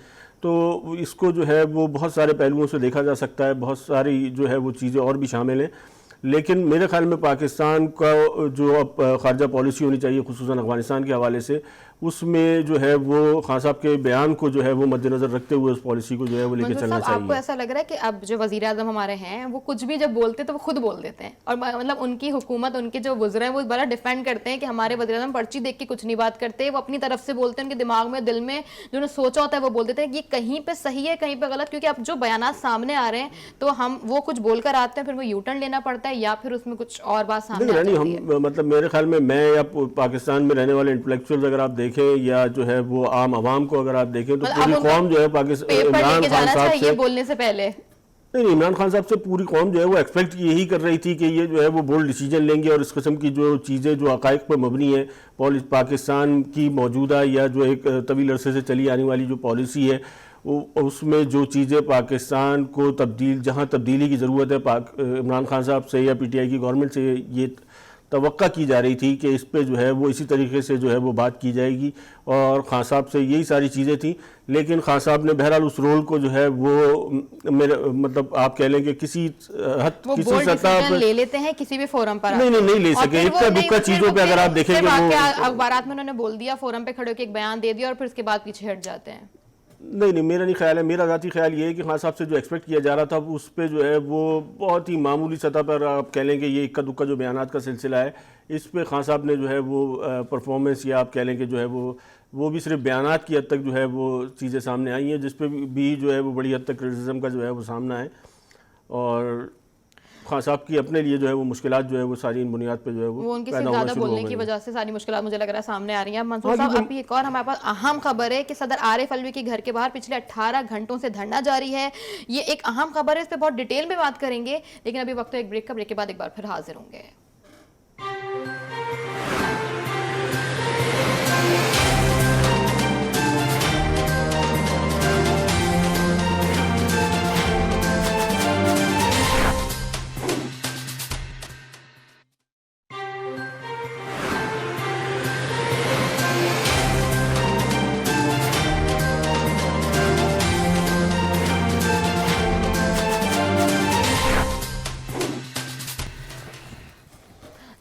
S2: تو اس کو جو ہے وہ بہت سارے پہلوؤں سے دیکھا جا سکتا ہے، بہت ساری جو ہے وہ چیزیں اور بھی شامل ہیں۔ لیکن میرے خیال میں پاکستان کا جو اب خارجہ پالیسی ہونی چاہیے خصوصاً افغانستان کے حوالے سے، اس میں جو ہے وہ خان صاحب کے بیان کو جو ہے وہ مد نظر رکھتے ہوئے اس پالیسی کو جو ہے وہ لے کے چلنا چاہیے۔
S1: آپ کو ایسا لگ رہا ہے کہ اب جو وزیر اعظم ہمارے ہیں وہ کچھ بھی جب بولتے ہیں تو وہ خود بول دیتے ہیں، اور مطلب ان کی حکومت ان کے جو وزراء ہیں وہ بڑا ڈیفینڈ کرتے ہیں کہ ہمارے وزیر اعظم پرچی دیکھ کے کچھ نہیں بات کرتے، وہ اپنی طرف سے بولتے ہیں، ان کے دماغ میں دل میں جو انہوں نے سوچا ہوتا ہے وہ بول دیتے ہیں کہ یہ کہیں پہ صحیح ہے کہیں پہ غلط، کیونکہ اب جو بیانات سامنے آ رہے ہیں تو ہم وہ کچھ بول کر آتے ہیں پھر وہ یو ٹرن لینا پڑتا ہے یا پھر اس میں کچھ اور بات سامنے آ جاتی ہے۔
S2: مطلب میرے خیال میں یا پاکستان میں رہنے والے انٹلیکچوئلز اگر آپ دیکھیں یا جو ہے وہ عام عوام کو اگر آپ دیکھیں تو پوری قوم جو ہے عمران خان صاحب سے
S1: بولنے سے پہلے
S2: نہیں عمران خان صاحب سے پوری قوم جو ہے وہ ایکسپیکٹ یہی کر رہی تھی کہ یہ جو ہے وہ بولڈ ڈیسیجن لیں گے، اور اس قسم کی جو چیزیں جو حقائق پر مبنی ہے پاکستان کی موجودہ یا جو ایک طویل عرصے سے چلی آنے والی جو پالیسی ہے اس میں جو چیزیں پاکستان کو جہاں تبدیلی کی ضرورت ہے عمران خان صاحب سے یا پی ٹی آئی کی گورنمنٹ سے یہ توقع کی جا رہی تھی کہ اس پہ جو ہے وہ اسی طریقے سے جو ہے وہ بات کی جائے گی، اور خان صاحب سے یہی ساری چیزیں تھیں۔ لیکن خان صاحب نے بہرحال اس رول کو جو ہے وہ مطلب آپ کہہ لیں کہ کسی سطح پر
S1: لے لیتے ہیں کسی بھی فورم پر،
S2: نہیں لے سکے، اکا دکا چیزوں پہ اگر آپ دیکھیں گے
S1: اخبارات میں انہوں نے بول دیا، فورم پہ کھڑے ہو کے ایک بیان دے دیا اور پھر اس کے بعد پیچھے ہٹ جاتے ہیں۔
S2: نہیں میرا نہیں خیال ہے، میرا ذاتی خیال یہ ہے کہ خان صاحب سے جو ایکسپیکٹ کیا جا رہا تھا اس پہ جو ہے وہ بہت ہی معمولی سطح پر آپ کہہ لیں کہ یہ اکا دکا جو بیانات کا سلسلہ ہے اس پہ خان صاحب نے جو ہے وہ پرفارمنس یا آپ کہہ لیں کہ جو ہے وہ بھی صرف بیانات کی حد تک جو ہے وہ چیزیں سامنے آئی ہیں جس پہ بھی جو ہے وہ بڑی حد تک کرٹیسزم کا جو ہے وہ سامنا ہے، اور خان صاحب کی اپنے لیے جو ہے وہ مشکلات جو ہے وہ ساری ان بنیاد پہ جو ہے وہ
S1: ان کی زیادہ بولنے کی وجہ سے ساری مشکلات مجھے لگ رہا ہے سامنے آ رہی ہیں۔ منصور صاحب اب ایک اور ہمارے پاس اہم خبر ہے کہ صدر عارف علوی کے گھر کے باہر پچھلے 18 گھنٹوں سے دھرنا جاری ہے، یہ ایک اہم خبر ہے، اس پہ بہت ڈیٹیل میں بات کریں گے، لیکن ابھی وقت ایک بریک کا، بریک کے بعد ایک بار پھر حاضر ہوں گے۔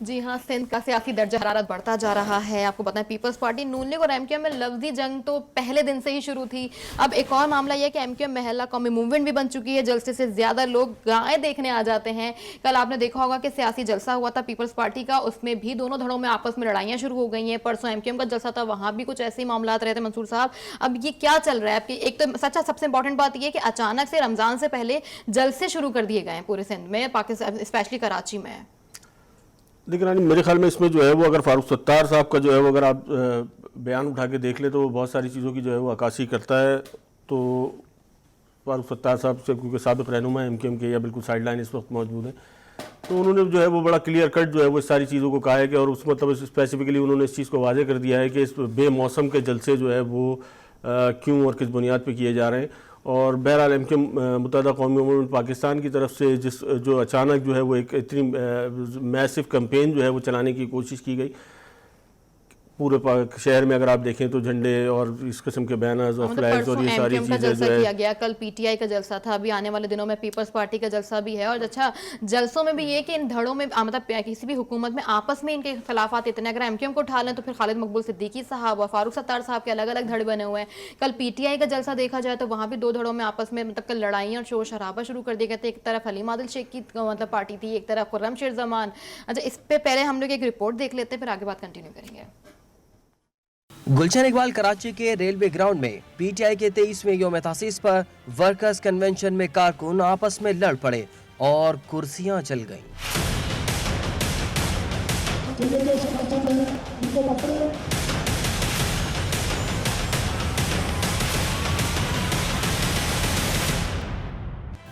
S1: جی ہاں، سندھ کا سیاسی درجہ حرارت بڑھتا جا رہا ہے۔ آپ کو پتہ ہے پیپلز پارٹی نون لیگ اور ایم کیو ایم میں لفظی جنگ تو پہلے دن سے ہی شروع تھی۔ اب ایک اور معاملہ یہ کہ ایم کیو ایم محلہ قومی موومنٹ بھی بن چکی ہے، جلسے سے زیادہ لوگ گائیں دیکھنے آ جاتے ہیں۔ کل آپ نے دیکھا ہوگا کہ سیاسی جلسہ ہوا تھا پیپلز پارٹی کا، اس میں بھی دونوں دھڑوں میں آپس میں لڑائیاں شروع ہو گئی ہیں۔ پرسوں ایم کیو ایم کا جلسہ تھا، وہاں بھی کچھ ایسے ہی معاملات رہے تھے۔ منصور صاحب اب یہ کیا چل رہا ہے؟ ایک تو سچا سب سے امپورٹنٹ بات یہ ہے کہ اچانک سے رمضان سے پہلے جلسے شروع کر دیے گئے ہیں پورے سندھ میں، پاکستان اسپیشلی کراچی میں۔
S2: لیکن میرے خیال میں اس میں جو ہے وہ اگر فاروق ستار صاحب کا جو ہے وہ اگر آپ بیان اٹھا کے دیکھ لیں تو وہ بہت ساری چیزوں کی جو ہے وہ عکاسی کرتا ہے۔ تو فاروق ستار صاحب سے کیونکہ سابق رہنما ایم کیو ایم کے یا بالکل سائڈ لائن اس وقت موجود ہیں، تو انہوں نے جو ہے وہ بڑا کلیئر کٹ جو ہے وہ اس ساری چیزوں کو کہا ہے کہ، اور اس مطلب اسپیسیفکلی انہوں نے اس چیز کو واضح کر دیا ہے کہ اس بے موسم کے جلسے جو ہے وہ کیوں اور کس بنیاد پہ کیے جا رہے ہیں، اور بہرحال ایم کیو متحدہ قومی موومنٹ پاکستان کی طرف سے جو اچانک جو ہے وہ ایک اتنی میسو کمپین جو ہے وہ چلانے کی کوشش کی گئی پورے شہر میں، اگر آپ دیکھیں تو جھنڈے اور اس قسم کے بینرز اور فلیگز اور یہ ساری چیزیں جو ہے
S1: کیا گیا. کل پی ٹی آئی کا جلسہ تھا، ابھی آنے والے دنوں میں پیپلز پارٹی کا جلسہ بھی ہے. اور اچھا جلسوں میں بھی یہ کہ ان دھڑوں میں مطلب کسی بھی حکومت میں آپس میں ان کے اختلافات اتنے، اگر ایم کیو ایم کو اٹھا لیں تو پھر خالد مقبول صدیقی صاحب اور فاروق ستار صاحب کے الگ الگ دھڑے بنے ہوئے ہیں. کل پی ٹی آئی کا جلسہ دیکھا جائے تو وہاں بھی دو دھڑوں میں آپس میں مطلب کل لڑائیاں اور شور شرابہ شروع کر دیے گئے تھے. ایک طرف حلیم عادل شیخ کی مطلب پارٹی تھی، ایک طرف خرم شیر زمان. اچھا اس پہ پہلے ہم لوگ ایک رپورٹ دیکھ لیتے ہیں، پھر آگے بات کنٹینیو کریں گے.
S4: گلشن اقبال کراچی کے ریلوے گراؤنڈ میں پی ٹی آئی کے 23ویں یوم تاسیس پر ورکرز کنونشن میں کارکن آپس میں لڑ پڑے اور کرسیاں چل گئیں.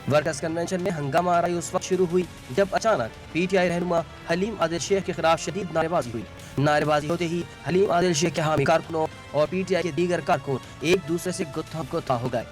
S4: ورکرز کنونشن میں ہنگامہ آرائی اس وقت شروع ہوئی جب اچانک پی ٹی آئی رہنما حلیم عادل شیخ کے خلاف شدید نعرے بازی ہوئی. نعرے بازی ہوتے ہی حلیم عادل شیخ کے حامی کارکنوں اور پی ٹی آئی کے دیگر کارکن ایک دوسرے سے گتھا گتھا ہو گئے.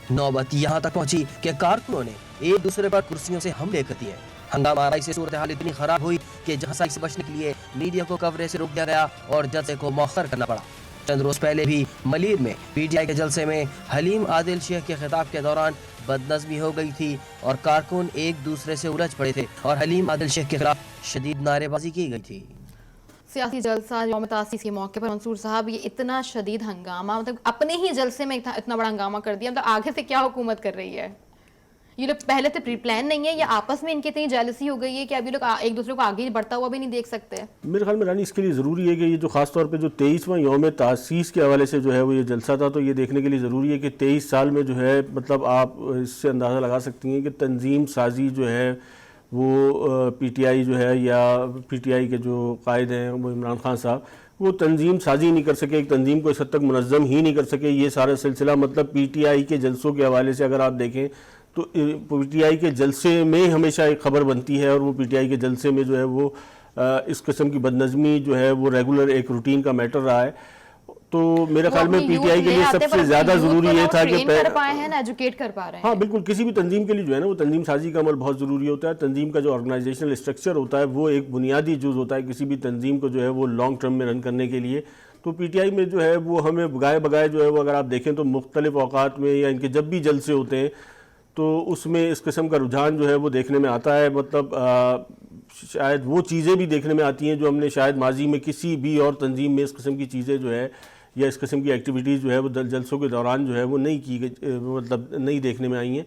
S4: نوبت یہاں تک پہنچی کہ کارکنوں نے ایک دوسرے پر کرسیوں سے حملے کر دیے. ہنگامہ آرائی سے صورتحال اتنی خراب ہوئی کہ جھانسائی سے بچنے کے لیے میڈیا کو کوریج سے روک دیا گیا اور جلسے کو مؤخر کرنا پڑا. چند روز پہلے بھی ملیر میں پی ٹی آئی کے جلسے میں حلیم عادل شیخ کے خطاب کے دوران بدنظمی ہو گئی تھی اور کارکن ایک دوسرے سے الجھ پڑے تھے اور حلیم عادل شیخ کے خلاف شدید نعرے بازی کی گئی تھی.
S1: سیاسی جلسہ یوم تاسیس کے موقع پر منصور صاحب یہ اتنا شدید ہنگامہ، مطلب اپنے ہی جلسے میں اتنا بڑا ہنگامہ کر دیا، مطلب آگے سے کیا حکومت کر رہی ہے؟ یہ لوگ پہلے سے پری پلان نہیں ہے یا آپس میں ان کی اتنی جیلسی ہو گئی ہے کہ ابھی لوگ ایک دوسرے کو آگے بڑھتا ہوا بھی نہیں دیکھ سکتے؟
S2: میرے خیال میں رانی اس کے لیے ضروری ہے کہ یہ جو خاص طور پہ جو 23واں یوم تاسیس کے حوالے سے جو ہے وہ یہ جلسہ تھا، تو یہ دیکھنے کے لیے ضروری ہے کہ 23 سال میں جو ہے مطلب آپ اس سے اندازہ لگا سکتی ہیں کہ تنظیم سازی جو ہے وہ پی ٹی آئی جو ہے یا پی ٹی آئی کے جو قائد ہیں وہ عمران خان صاحب، وہ تنظیم سازی نہیں کر سکے، ایک تنظیم کو اس حد تک منظم ہی نہیں کر سکے. یہ سارا سلسلہ مطلب پی ٹی آئی کے جلسوں کے حوالے سے اگر آپ دیکھیں تو پی ٹی آئی کے جلسے میں ہمیشہ ایک خبر بنتی ہے اور وہ پی ٹی آئی کے جلسے میں جو ہے وہ اس قسم کی بدنظمی جو ہے وہ ریگولر ایک روٹین کا میٹر رہا ہے. تو میرے خیال میں پی ٹی آئی کے لیے سب سے زیادہ ضروری یہ تھا کہ
S1: ایجوکیٹ کر پا رہے ہیں.
S2: ہاں بالکل، کسی بھی تنظیم کے لیے جو ہے نا وہ تنظیم سازی کا عمل بہت ضروری ہوتا ہے. تنظیم کا جو آرگنائزیشنل اسٹرکچر ہوتا ہے وہ ایک بنیادی جز ہوتا ہے کسی بھی تنظیم کو جو ہے وہ لانگ ٹرم میں رن کرنے کے لیے. تو پی ٹی آئی میں جو ہے وہ ہمیں بگائے بگائے جو ہے وہ اگر آپ دیکھیں تو مختلف اوقات میں یا ان کے جب بھی جلسے ہوتے ہیں تو اس میں اس قسم کا رجحان جو ہے وہ دیکھنے میں آتا ہے. مطلب شاید وہ چیزیں بھی دیکھنے میں آتی ہیں جو ہم نے شاید ماضی میں کسی بھی اور تنظیم میں اس قسم کی چیزیں جو ہے یا اس قسم کی ایکٹیویٹیز جو ہے وہ جلسوں کے دوران جو ہے وہ نہیں کی گئی، مطلب نہیں دیکھنے میں آئی ہیں.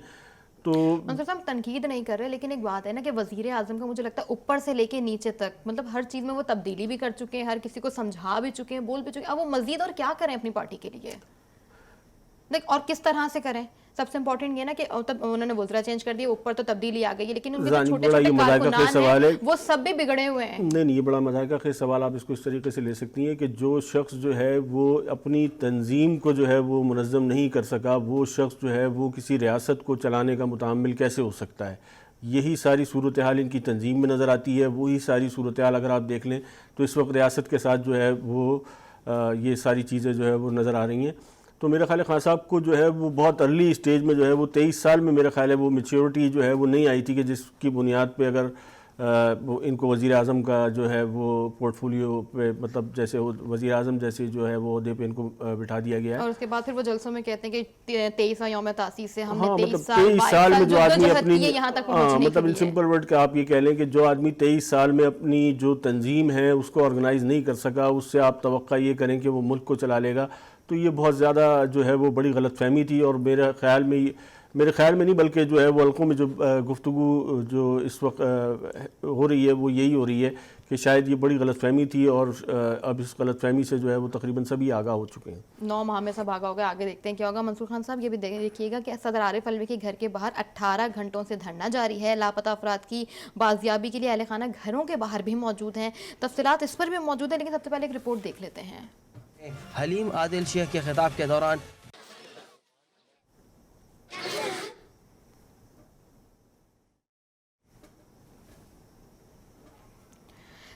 S2: تو
S1: منصور صاحب تنقید نہیں کر رہے، لیکن ایک بات ہے نا کہ وزیر اعظم کا مجھے لگتا ہے اوپر سے لے کے نیچے تک مطلب ہر چیز میں وہ تبدیلی بھی کر چکے ہیں، ہر کسی کو سمجھا بھی چکے ہیں، بول بھی چکے ہیں. اب وہ مزید اور کیا کریں اپنی پارٹی کے لیے، اور کس طرح سے کریں؟ سب سے امپورٹنٹ یہ نا کہ انہوں نے وزرا چینج کر دیا، اوپر تو تبدیلی آ گئی ہے، لیکن ان کے جو چھوٹے چھوٹے کارکنان ہیں وہ سب بھی بگڑے ہوئے ہیں.
S2: نہیں، یہ بڑا مذاکرہ خیز سوال آپ اس کو اس طریقے سے لے سکتی ہیں کہ جو شخص جو ہے وہ اپنی تنظیم کو جو ہے وہ منظم نہیں کر سکا، وہ شخص جو ہے وہ کسی ریاست کو چلانے کا متعامل کیسے ہو سکتا ہے؟ یہی ساری صورتحال ان کی تنظیم میں نظر آتی ہے. وہی ساری صورتحال اگر آپ دیکھ لیں تو اس وقت ریاست کے ساتھ جو ہے وہ یہ ساری چیزیں جو ہے وہ نظر آ رہی ہیں. تو میرا خیال ہے خان صاحب کو جو ہے وہ بہت ارلی اسٹیج میں جو ہے وہ 23 سال میں میرا خیال ہے وہ میچیورٹی جو ہے وہ نہیں آئی تھی کہ جس کی بنیاد پہ اگر ان کو وزیر اعظم کا جو ہے وہ پورٹ فولیو پہ مطلب جیسے وزیر اعظم جیسے جو ہے وہ عہدے پہ ان کو بٹھا دیا گیا ہے.
S1: اور اس کے بعد پھر وہ جلسوں میں کہتے ہیں کہ 23واں یوم تاسیس سے ہم نے
S2: 23 سال میں جو آدمی اپنی
S1: یہاں تک پہنچنے
S2: مطلب ان سمپل ورڈ کہ آپ یہ کہہ لیں کہ جو آدمی 23 سال میں اپنی جو تنظیم ہے اس کو آرگنائز نہیں کر سکا، اس سے آپ توقع یہ کریں کہ وہ ملک کو چلا لے گا، تو یہ بہت زیادہ جو ہے وہ بڑی غلط فہمی تھی. اور میرے خیال میں نہیں بلکہ جو ہے وہ حلقوں میں جو گفتگو جو اس وقت ہو رہی ہے وہ یہی ہو رہی ہے کہ شاید یہ بڑی غلط فہمی تھی اور اب اس غلط فہمی سے جو ہے وہ تقریباً سبھی آگاہ ہو چکے ہیں. 9
S1: ماہ میں سب آگاہ ہو گئے. آگے دیکھتے ہیں کیا ہوگا. منصور خان صاحب یہ بھی دیکھیے گا کہ صدر عارف علوی کے گھر کے باہر 18 گھنٹوں سے دھرنا جاری ہے. لاپتہ افراد کی بازیابی کے لیے اہل خانہ گھروں کے باہر بھی موجود ہیں. تفصیلات اس پر بھی موجود ہیں، لیکن سب سے پہلے ایک رپورٹ دیکھ لیتے ہیں.
S4: حلیم عادل شیخ کے خطاب کے دوران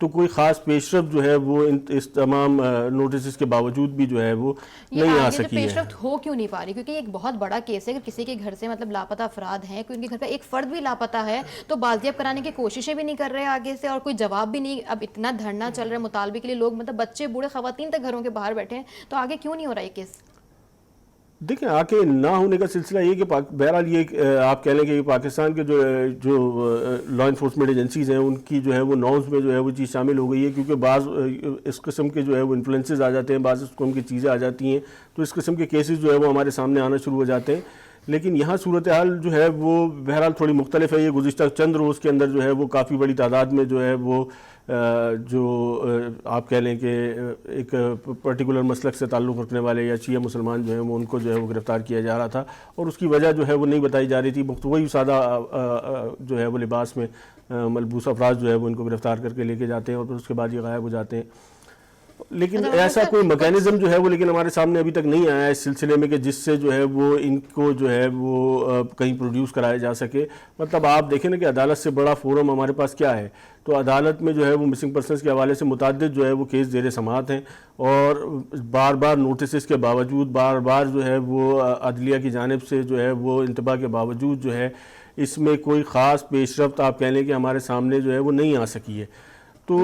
S2: تو کوئی خاص پیش رفت جو ہے وہ اس تمام نوٹسز کے باوجود بھی جو ہے وہ نہیں آ سکی ہے.
S1: پیش رفت ہو کیوں نہیں پا رہی؟ کیونکہ یہ ایک بہت بڑا کیس ہے. اگر کسی کے گھر سے مطلب لاپتہ افراد ہیں, کوئی ان کے گھر کا ایک فرد بھی لاپتہ ہے, تو بازیاب کرانے کی کوششیں بھی نہیں کر رہے آگے سے, اور کوئی جواب بھی نہیں. اب اتنا دھرنا چل رہا ہے مطالبے کے لیے, لوگ مطلب بچے بوڑھے خواتین تک گھروں کے باہر بیٹھے ہیں, تو آگے کیوں نہیں ہو رہا یہ کیس؟
S2: دیکھیں, آگے نہ ہونے کا سلسلہ یہ کہ بہرحال یہ آپ کہہ لیں کہ پاکستان کے جو لا انفورسمنٹ ایجنسیز ہیں ان کی جو ہے وہ نارمز میں جو ہے وہ چیز شامل ہو گئی ہے, کیونکہ بعض اس قسم کے جو ہے وہ انفلوئنسز آ جاتے ہیں, بعض اس قسم کی چیزیں آ جاتی ہیں, تو اس قسم کے کیسز جو ہے وہ ہمارے سامنے آنا شروع ہو جاتے ہیں. لیکن یہاں صورتحال جو ہے وہ بہرحال تھوڑی مختلف ہے. یہ گزشتہ چند روز کے اندر جو ہے وہ کافی بڑی تعداد میں جو ہے وہ جو آپ کہہ لیں کہ ایک پرٹیکولر مسلک سے تعلق رکھنے والے یا شیعہ مسلمان جو ہیں وہ ان کو جو ہے وہ گرفتار کیا جا رہا تھا, اور اس کی وجہ جو ہے وہ نہیں بتائی جا رہی تھی. وہی سادہ جو ہے وہ لباس میں ملبوس افراد جو ہے وہ ان کو گرفتار کر کے لے کے جاتے ہیں اور پھر اس کے بعد یہ غائب ہو جاتے ہیں. لیکن ایسا کوئی میکینزم جو ہے وہ لیکن ہمارے سامنے ابھی تک نہیں آیا اس سلسلے میں کہ جس سے جو ہے وہ ان کو جو ہے وہ کہیں پروڈیوس کرایا جا سکے. مطلب آپ دیکھیں نا کہ عدالت سے بڑا فورم ہمارے پاس کیا ہے, تو عدالت میں جو ہے وہ مسنگ پرسنز کے حوالے سے متعدد جو ہے وہ کیس زیر سماعت ہیں, اور بار بار نوٹسز کے باوجود, بار بار جو ہے وہ عدلیہ کی جانب سے جو ہے وہ انتباہ کے باوجود جو ہے اس میں کوئی خاص پیش رفت آپ کہہ لیں کہ ہمارے سامنے جو ہے وہ نہیں آ سکی ہے. تو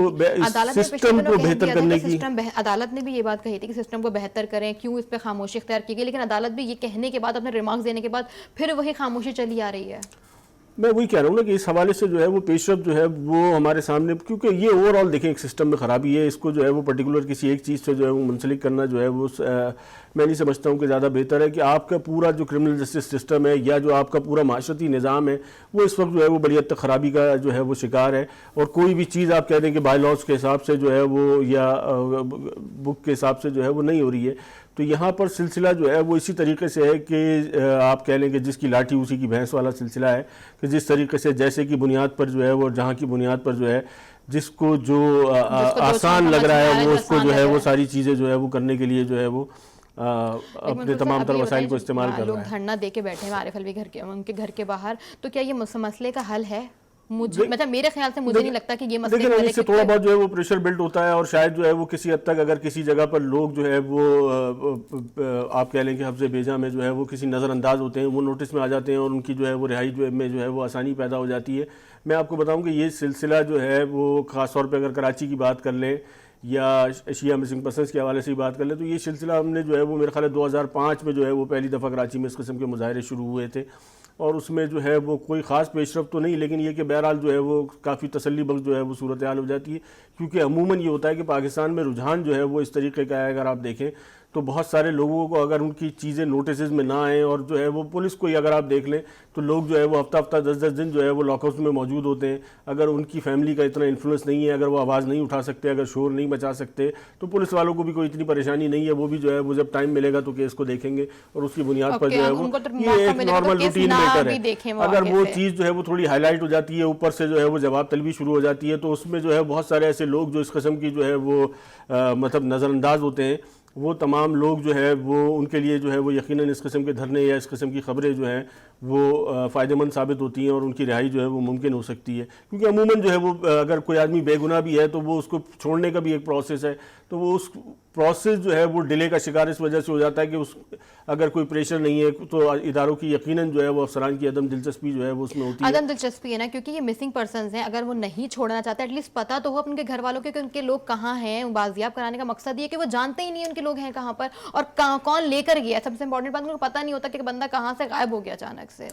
S2: سسٹم کو بہتر کرنے کی
S1: عدالت نے بھی یہ بات کہی تھی کہ سسٹم کو بہتر کریں, کیوں اس پہ خاموشی اختیار کی گئی, لیکن عدالت بھی یہ کہنے کے بعد, اپنے ریمارکس دینے کے بعد پھر وہی خاموشی چلی آ رہی ہے.
S2: میں وہی کہہ رہا ہوں نا کہ اس حوالے سے جو ہے وہ پیش رفت جو ہے وہ ہمارے سامنے, کیونکہ یہ اوور آل دیکھیں ایک سسٹم میں خرابی ہے, اس کو جو ہے وہ پرٹیکولر کسی ایک چیز سے جو ہے وہ منسلک کرنا جو ہے وہ میں نہیں سمجھتا ہوں کہ زیادہ بہتر ہے. کہ آپ کا پورا جو کرمنل جسٹس سسٹم ہے یا جو آپ کا پورا معاشرتی نظام ہے وہ اس وقت جو ہے وہ بڑی حد تک خرابی کا جو ہے وہ شکار ہے, اور کوئی بھی چیز آپ کہہ دیں کہ بائی لاز کے حساب سے جو ہے وہ یا بک کے حساب سے جو ہے وہ نہیں ہو رہی ہے. تو یہاں پر سلسلہ جو ہے وہ اسی طریقے سے ہے کہ آپ کہہ لیں کہ جس کی لاٹھی اسی کی بھینس والا سلسلہ ہے, کہ جس طریقے سے جیسے کی بنیاد پر جو ہے وہ جہاں کی بنیاد پر جو ہے جس کو جو آسان لگ رہا ہے وہ اس کو جو ہے وہ ساری چیزیں جو ہے وہ کرنے کے لیے جو ہے وہ اپنے تمام تر وسائل کو استعمال کر رہا ہے.
S1: لوگ دھرنا دے کے بیٹھے ہیں عارف الوی ان کے گھر کے باہر, تو کیا یہ مسئلے کا حل ہے؟ مطلب میرے خیال سے مجھے نہیں لگتا کہ یہ مسئلہ
S2: لیکن اس سے تھوڑا بہت جو ہے وہ پریشر بلڈ ہوتا ہے, اور شاید جو ہے وہ کسی حد تک اگر کسی جگہ پر لوگ جو ہے وہ آپ کہہ لیں کہ حفظ بیجا میں جو ہے وہ کسی نظر انداز ہوتے ہیں, وہ نوٹس میں آ جاتے ہیں اور ان کی جو ہے وہ رہائی میں جو ہے وہ آسانی پیدا ہو جاتی ہے. میں آپ کو بتاؤں کہ یہ سلسلہ جو ہے وہ خاص طور پہ اگر کراچی کی بات کر لیں یا شیعہ مسنگ پرسنز کے حوالے سے بات کر لیں, تو یہ سلسلہ ہم نے جو ہے وہ میرے خیال ہے 2005 میں جو ہے وہ پہلی دفعہ کراچی میں اس قسم کے مظاہرے شروع ہوئے تھے, اور اس میں جو ہے وہ کوئی خاص پیش رفت تو نہیں, لیکن یہ کہ بہرحال جو ہے وہ کافی تسلی بخش جو ہے وہ صورتحال ہو جاتی ہے. کیونکہ عموماً یہ ہوتا ہے کہ پاکستان میں رجحان جو ہے وہ اس طریقے کا ہے, اگر آپ دیکھیں تو بہت سارے لوگوں کو اگر ان کی چیزیں نوٹسز میں نہ آئیں, اور جو ہے وہ پولیس کو ہی اگر آپ دیکھ لیں تو لوگ جو ہے وہ ہفتہ 10 دن جو ہے وہ لاک ہاؤس میں موجود ہوتے ہیں. اگر ان کی فیملی کا اتنا انفلوئنس نہیں ہے, اگر وہ آواز نہیں اٹھا سکتے, اگر شور نہیں بچا سکتے, تو پولیس والوں کو بھی کوئی اتنی پریشانی نہیں ہے. وہ بھی جو ہے وہ جب ٹائم ملے گا تو کیس کو دیکھیں گے, اور اس کی بنیاد پر جو ہے وہ یہ ایک نارمل روٹین میٹر ہے. اگر وہ چیز جو ہے وہ تھوڑی ہائی لائٹ ہو جاتی ہے, اوپر سے جو ہے وہ جواب طلبی شروع ہو جاتی ہے, تو اس میں جو ہے بہت سارے ایسے لوگ جو اس قسم کی جو ہے وہ مطلب نظر انداز ہوتے ہیں, وہ تمام لوگ جو ہے وہ ان کے لیے جو ہے وہ یقیناً اس قسم کے دھرنے یا اس قسم کی خبریں جو ہیں وہ فائدہ مند ثابت ہوتی ہیں, اور ان کی رہائی جو ہے وہ ممکن ہو سکتی ہے. کیونکہ عموماً جو ہے وہ اگر کوئی آدمی بے گناہ بھی ہے تو وہ اس کو چھوڑنے کا بھی ایک پروسیس ہے, تو وہ اس پروسیس جو ہے وہ ڈیلے کا شکار اس وجہ سے ہو جاتا ہے کہ اگر کوئی پریشر نہیں ہے تو اداروں کی یقیناً جو ہے وہ افسران کی عدم دلچسپی جو ہے وہ اس میں ہوتی ہے.
S1: عدم دلچسپی ہے نا, کیونکہ یہ مسنگ پرسنز ہیں, اگر وہ نہیں چھوڑنا چاہتے ایٹ لیسٹ پتہ تو ہو ان کے گھر والوں کے کہ ان کے لوگ کہاں ہیں. بازیاب کرانے کا مقصد یہ کہ وہ جانتے ہی نہیں ان کے لوگ ہیں کہاں پر اور کون لے کر گیا. سب سے امپورٹنٹ بات ان کو پتہ نہیں ہوتا کہ بندہ کہاں سے غائب ہو گیا اچانک سے.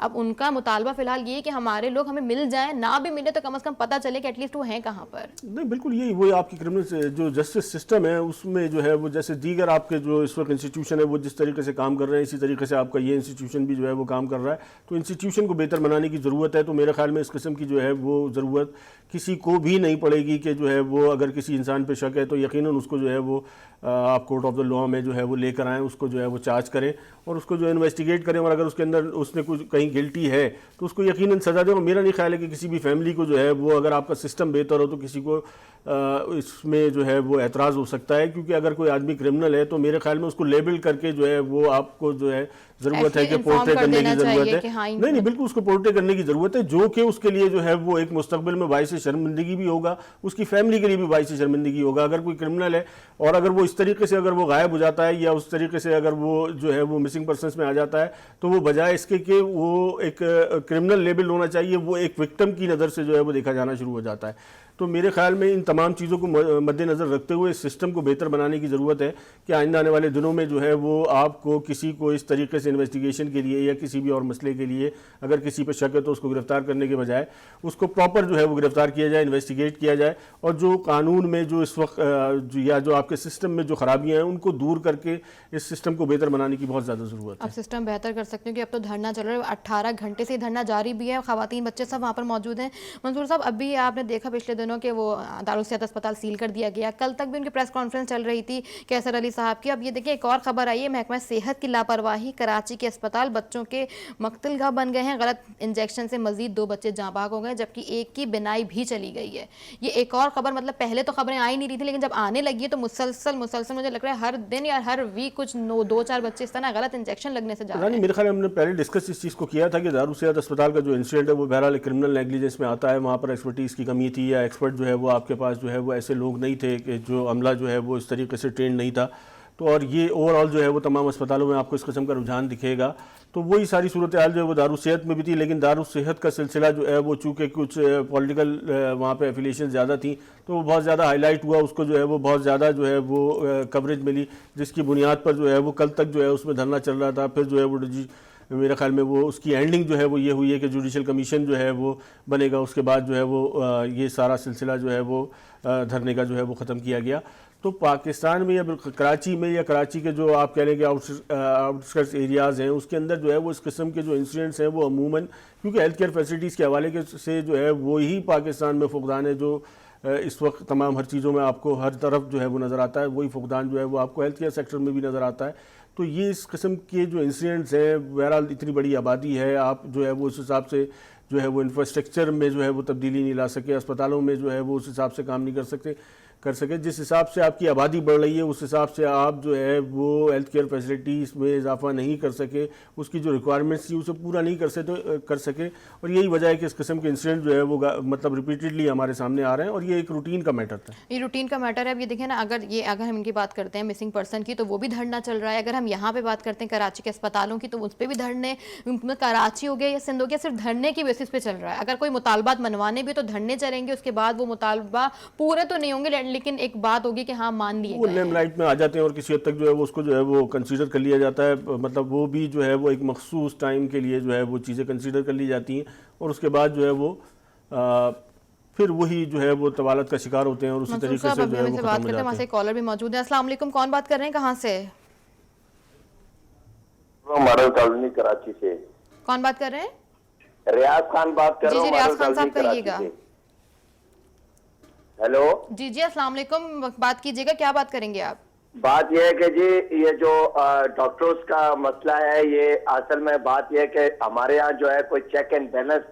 S1: اب ان کا مطالبہ فی الحال یہ کہ ہمارے لوگ ہمیں مل جائیں, نہ بھی ملے تو کم از کم پتہ چلے کہ ایٹ لیسٹ وہ ہیں کہاں پر.
S2: نہیں بالکل یہی وہ آپ کی کرمنل جو جسٹس سسٹم ہے اس میں جو ہے وہ جیسے دیگر آپ کے جو اس وقت انسٹیٹیوشن ہے وہ جس طریقے سے کام کر رہے ہیں, اسی طریقے سے آپ کا یہ انسٹیٹیوشن بھی جو ہے وہ کام کر رہا ہے. تو انسٹیٹیوشن کو بہتر بنانے کی ضرورت ہے. تو میرے خیال میں اس قسم کی جو ہے وہ ضرورت کسی کو بھی نہیں پڑے گی کہ جو ہے وہ اگر کسی انسان پہ شک ہے تو یقیناً اس کو جو ہے وہ آپ کورٹ آف دا لا میں جو ہے وہ لے کر آئیں, اس کو جو ہے وہ چارج کریں اور اس کو جو انویسٹیگیٹ کریں, اور اگر اس کے اندر اس نے کچھ کہیں کہیں گلٹی ہے تو اس کو یقیناً سزا دے. اور میرا نہیں خیال ہے کہ کسی بھی فیملی کو جو ہے وہ, اگر آپ کا سسٹم بہتر ہو تو کسی کو اس میں جو ہے وہ اعتراض ہو سکتا ہے, کیونکہ اگر کوئی آدمی کرمنل ہے تو میرے خیال میں اس کو لیبل کر کے جو ہے وہ آپ کو جو ہے ضرورت ہے کہ پورٹری کرنے کی ضرورت ہے. نہیں بالکل اس کو پورٹری کرنے کی ضرورت ہے, جو کہ اس کے لیے جو ہے وہ ایک مستقبل میں باعث شرمندگی بھی ہوگا, اس کی فیملی کے لیے بھی باعث شرمندگی ہوگا. اگر کوئی کرمنل ہے اور اگر وہ اس طریقے سے اگر وہ غائب ہو جاتا ہے یا اس طریقے سے اگر وہ جو ہے وہ مسنگ پرسنس میں آ جاتا ہے تو وہ بجائے اس کے کہ وہ ایک کرمنل لیبل ہونا چاہیے, وہ ایک وکٹم کی نظر سے جو ہے وہ دیکھا جانا شروع ہو جاتا ہے. تو میرے خیال میں ان تمام چیزوں کو مد نظر رکھتے ہوئے اس سسٹم کو بہتر بنانے کی ضرورت ہے کہ آئندہ آنے والے دنوں میں جو ہے وہ آپ کو کسی کو اس طریقے سے انویسٹیگیشن کے لیے یا کسی بھی اور مسئلے کے لیے اگر کسی پہ شک ہے تو اس کو گرفتار کرنے کے بجائے اس کو پراپر جو ہے وہ گرفتار کیا جائے, انویسٹیگیٹ کیا جائے, اور جو قانون میں جو اس وقت یا جو آپ کے سسٹم میں جو خرابیاں ہیں ان کو دور کر کے اس سسٹم کو بہتر بنانے کی بہت زیادہ ضرورت ہے.
S1: اب سسٹم بہتر کر سکتے ہیں کہ اب تو دھرنا چل رہا ہے, 18 گھنٹے سے دھرنا جاری بھی ہے, خواتین بچے سب وہاں پر موجود ہیں. منصور صاحب ابھی آپ نے دیکھا پچھلے دنوں کہ وہ دارالصحت اسپتال سیل کر دیا گیا, کل تک بھی ان کی پریس کانفرنس چل رہی تھی کیسر علی صاحب کی. اب یہ دیکھیں ایک اور خبر آئی ہے, محکمہ صحت کی لاپرواہی, کراچی کے اسپتال بچوں کے مقتل گاہ بن گئے ہیں. غلط انجیکشن سے مزید 2 بچے جاں بحق ہو گئے جبکہ ایک کی بینائی بھی چلی گئی ہے. یہ ایک اور خبر, مطلب پہلے تو خبریں آئی نہیں رہی تھی لیکن جب آنے لگی ہے تو مسلسل مجھے لگ رہا ہے ہر دن یا ہر ویک کچھ 2-4 بچے اس طرح غلط انجیکشن لگنے سے جا رہے ہیں.
S2: میرے خیال میں ہم نے پہلے ڈسکس اس چیز کو کیا تھا کہ دارالصحت اسپتال کا جو انسیڈنٹ ہے وہ بہرحال کرمنل نیگلیجنس میں آتا ہے. وہاں پر ایکسپرٹیز کی کمی تھی یا ایکسپرٹ جو ہے وہ آپ کے پاس جو ہے وہ ایسے لوگ نہیں تھے کہ جو عملہ جو ہے وہ اس طریقے سے ٹرینڈ نہیں تھا. تو اور یہ اوور آل جو ہے وہ تمام اسپتالوں میں آپ کو اس قسم کا رجحان دکھے گا. تو وہی ساری صورتحال جو ہے وہ دارالصحت میں بھی تھی, لیکن دارالصحت کا سلسلہ جو ہے وہ چونکہ کچھ پولیٹیکل وہاں پہ افیلیشن زیادہ تھیں تو وہ بہت زیادہ ہائی لائٹ ہوا, اس کو جو ہے وہ بہت زیادہ جو ہے وہ کوریج ملی, جس کی بنیاد پر جو ہے وہ کل تک جو ہے اس میں دھرنا چل رہا تھا. پھر جو ہے وہ میرے خیال میں وہ اس کی اینڈنگ جو ہے وہ یہ ہوئی ہے کہ جوڈیشل کمیشن جو ہے وہ بنے گا, اس کے بعد جو ہے وہ یہ سارا سلسلہ جو ہے وہ دھرنے کا جو ہے وہ ختم کیا گیا. تو پاکستان میں یا کراچی میں یا کراچی کے جو آپ کہہ لیں کہ آؤٹسکرٹس ایریاز ہیں اس کے اندر جو ہے وہ اس قسم کے جو انسیڈنٹس ہیں وہ عموماً کیونکہ ہیلتھ کیئر فیسلٹیز کے حوالے سے جو ہے وہی پاکستان میں فقدان ہے جو اس وقت تمام ہر چیزوں میں آپ کو ہر طرف جو ہے وہ نظر آتا ہے, وہی فقدان جو ہے وہ آپ کو ہیلتھ کیئر سیکٹر میں بھی نظر آتا ہے. تو یہ اس قسم کے جو انسیڈنٹس ہیں, بہرحال اتنی بڑی آبادی ہے, آپ جو ہے وہ اس حساب سے جو ہے وہ انفراسٹرکچر میں جو ہے وہ تبدیلی نہیں لا سکے, اسپتالوں میں جو ہے وہ اس حساب سے کام نہیں کر سکے. جس حساب سے آپ کی آبادی بڑھ رہی ہے اس حساب سے آپ جو ہے وہ ہیلتھ کیئر فیسلٹیز میں اضافہ نہیں کر سکے, اس کی جو ریکوائرمنٹس تھی اسے پورا نہیں کر سکے. اور یہی وجہ ہے کہ اس قسم کے انسیڈنٹ جو ہے وہ مطلب ریپیٹڈلی ہمارے سامنے آ رہے ہیں, اور یہ ایک روٹین کا میٹر تھا.
S1: یہ روٹین کا میٹر ہے. اب یہ دیکھیں نا, اگر ہم ان کی بات کرتے ہیں مسنگ پرسن کی تو وہ بھی دھرنا چل رہا ہے. اگر ہم یہاں پہ بات کرتے ہیں کراچی کے اسپتالوں کی تو اس پہ بھی دھرنے, کراچی ہو گیا یا سندھ ہو گیا, صرف دھرنے کی بیسس پہ چل رہا ہے. اگر کوئی مطالبات منوانے بھی تو دھرنے چلیں گے, اس کے بعد وہ مطالبہ پورے تو نہیں ہوں گے لیکن ایک بات ہوگی کہ ہاں مان لیے
S2: وہ لیم لائٹ میں آ جاتے ہیں اور کسی حد تک جو ہے وہ اس کو جو ہے وہ کنسیڈر کر لیا جاتا ہے. مطلب وہ بھی جو ہے وہ ایک مخصوص ٹائم کے لیے جو ہے وہ چیزیں کنسیڈر کر لی جاتی ہیں اور اس کے بعد جو ہے وہ پھر وہی جو ہے وہ طوالت کا شکار ہوتے ہیں اور اسی طریقے سے جو ہے وہ ختم ہو جاتے ہیں.
S1: وہاں سے کالر بھی موجود ہے. السلام علیکم, کون بات کر رہے ہیں, کہاں سے؟
S5: ماڈل کالونی کراچی سے.
S1: کون بات کر رہے ہیں؟
S5: ریاض خان بات کر رہا ہوں.
S1: جی ریاض خان صاحب کہیے گا.
S5: ہیلو
S1: جی السلام علیکم, بات کیجیے گا, کیا بات کریں گے آپ؟
S5: بات یہ ہے کہ جی یہ جو ڈاکٹرز کا مسئلہ ہے, یہ اصل میں بات یہ ہے کہ ہمارے ہاں جو ہے کوئی چیک اینڈ بیلنس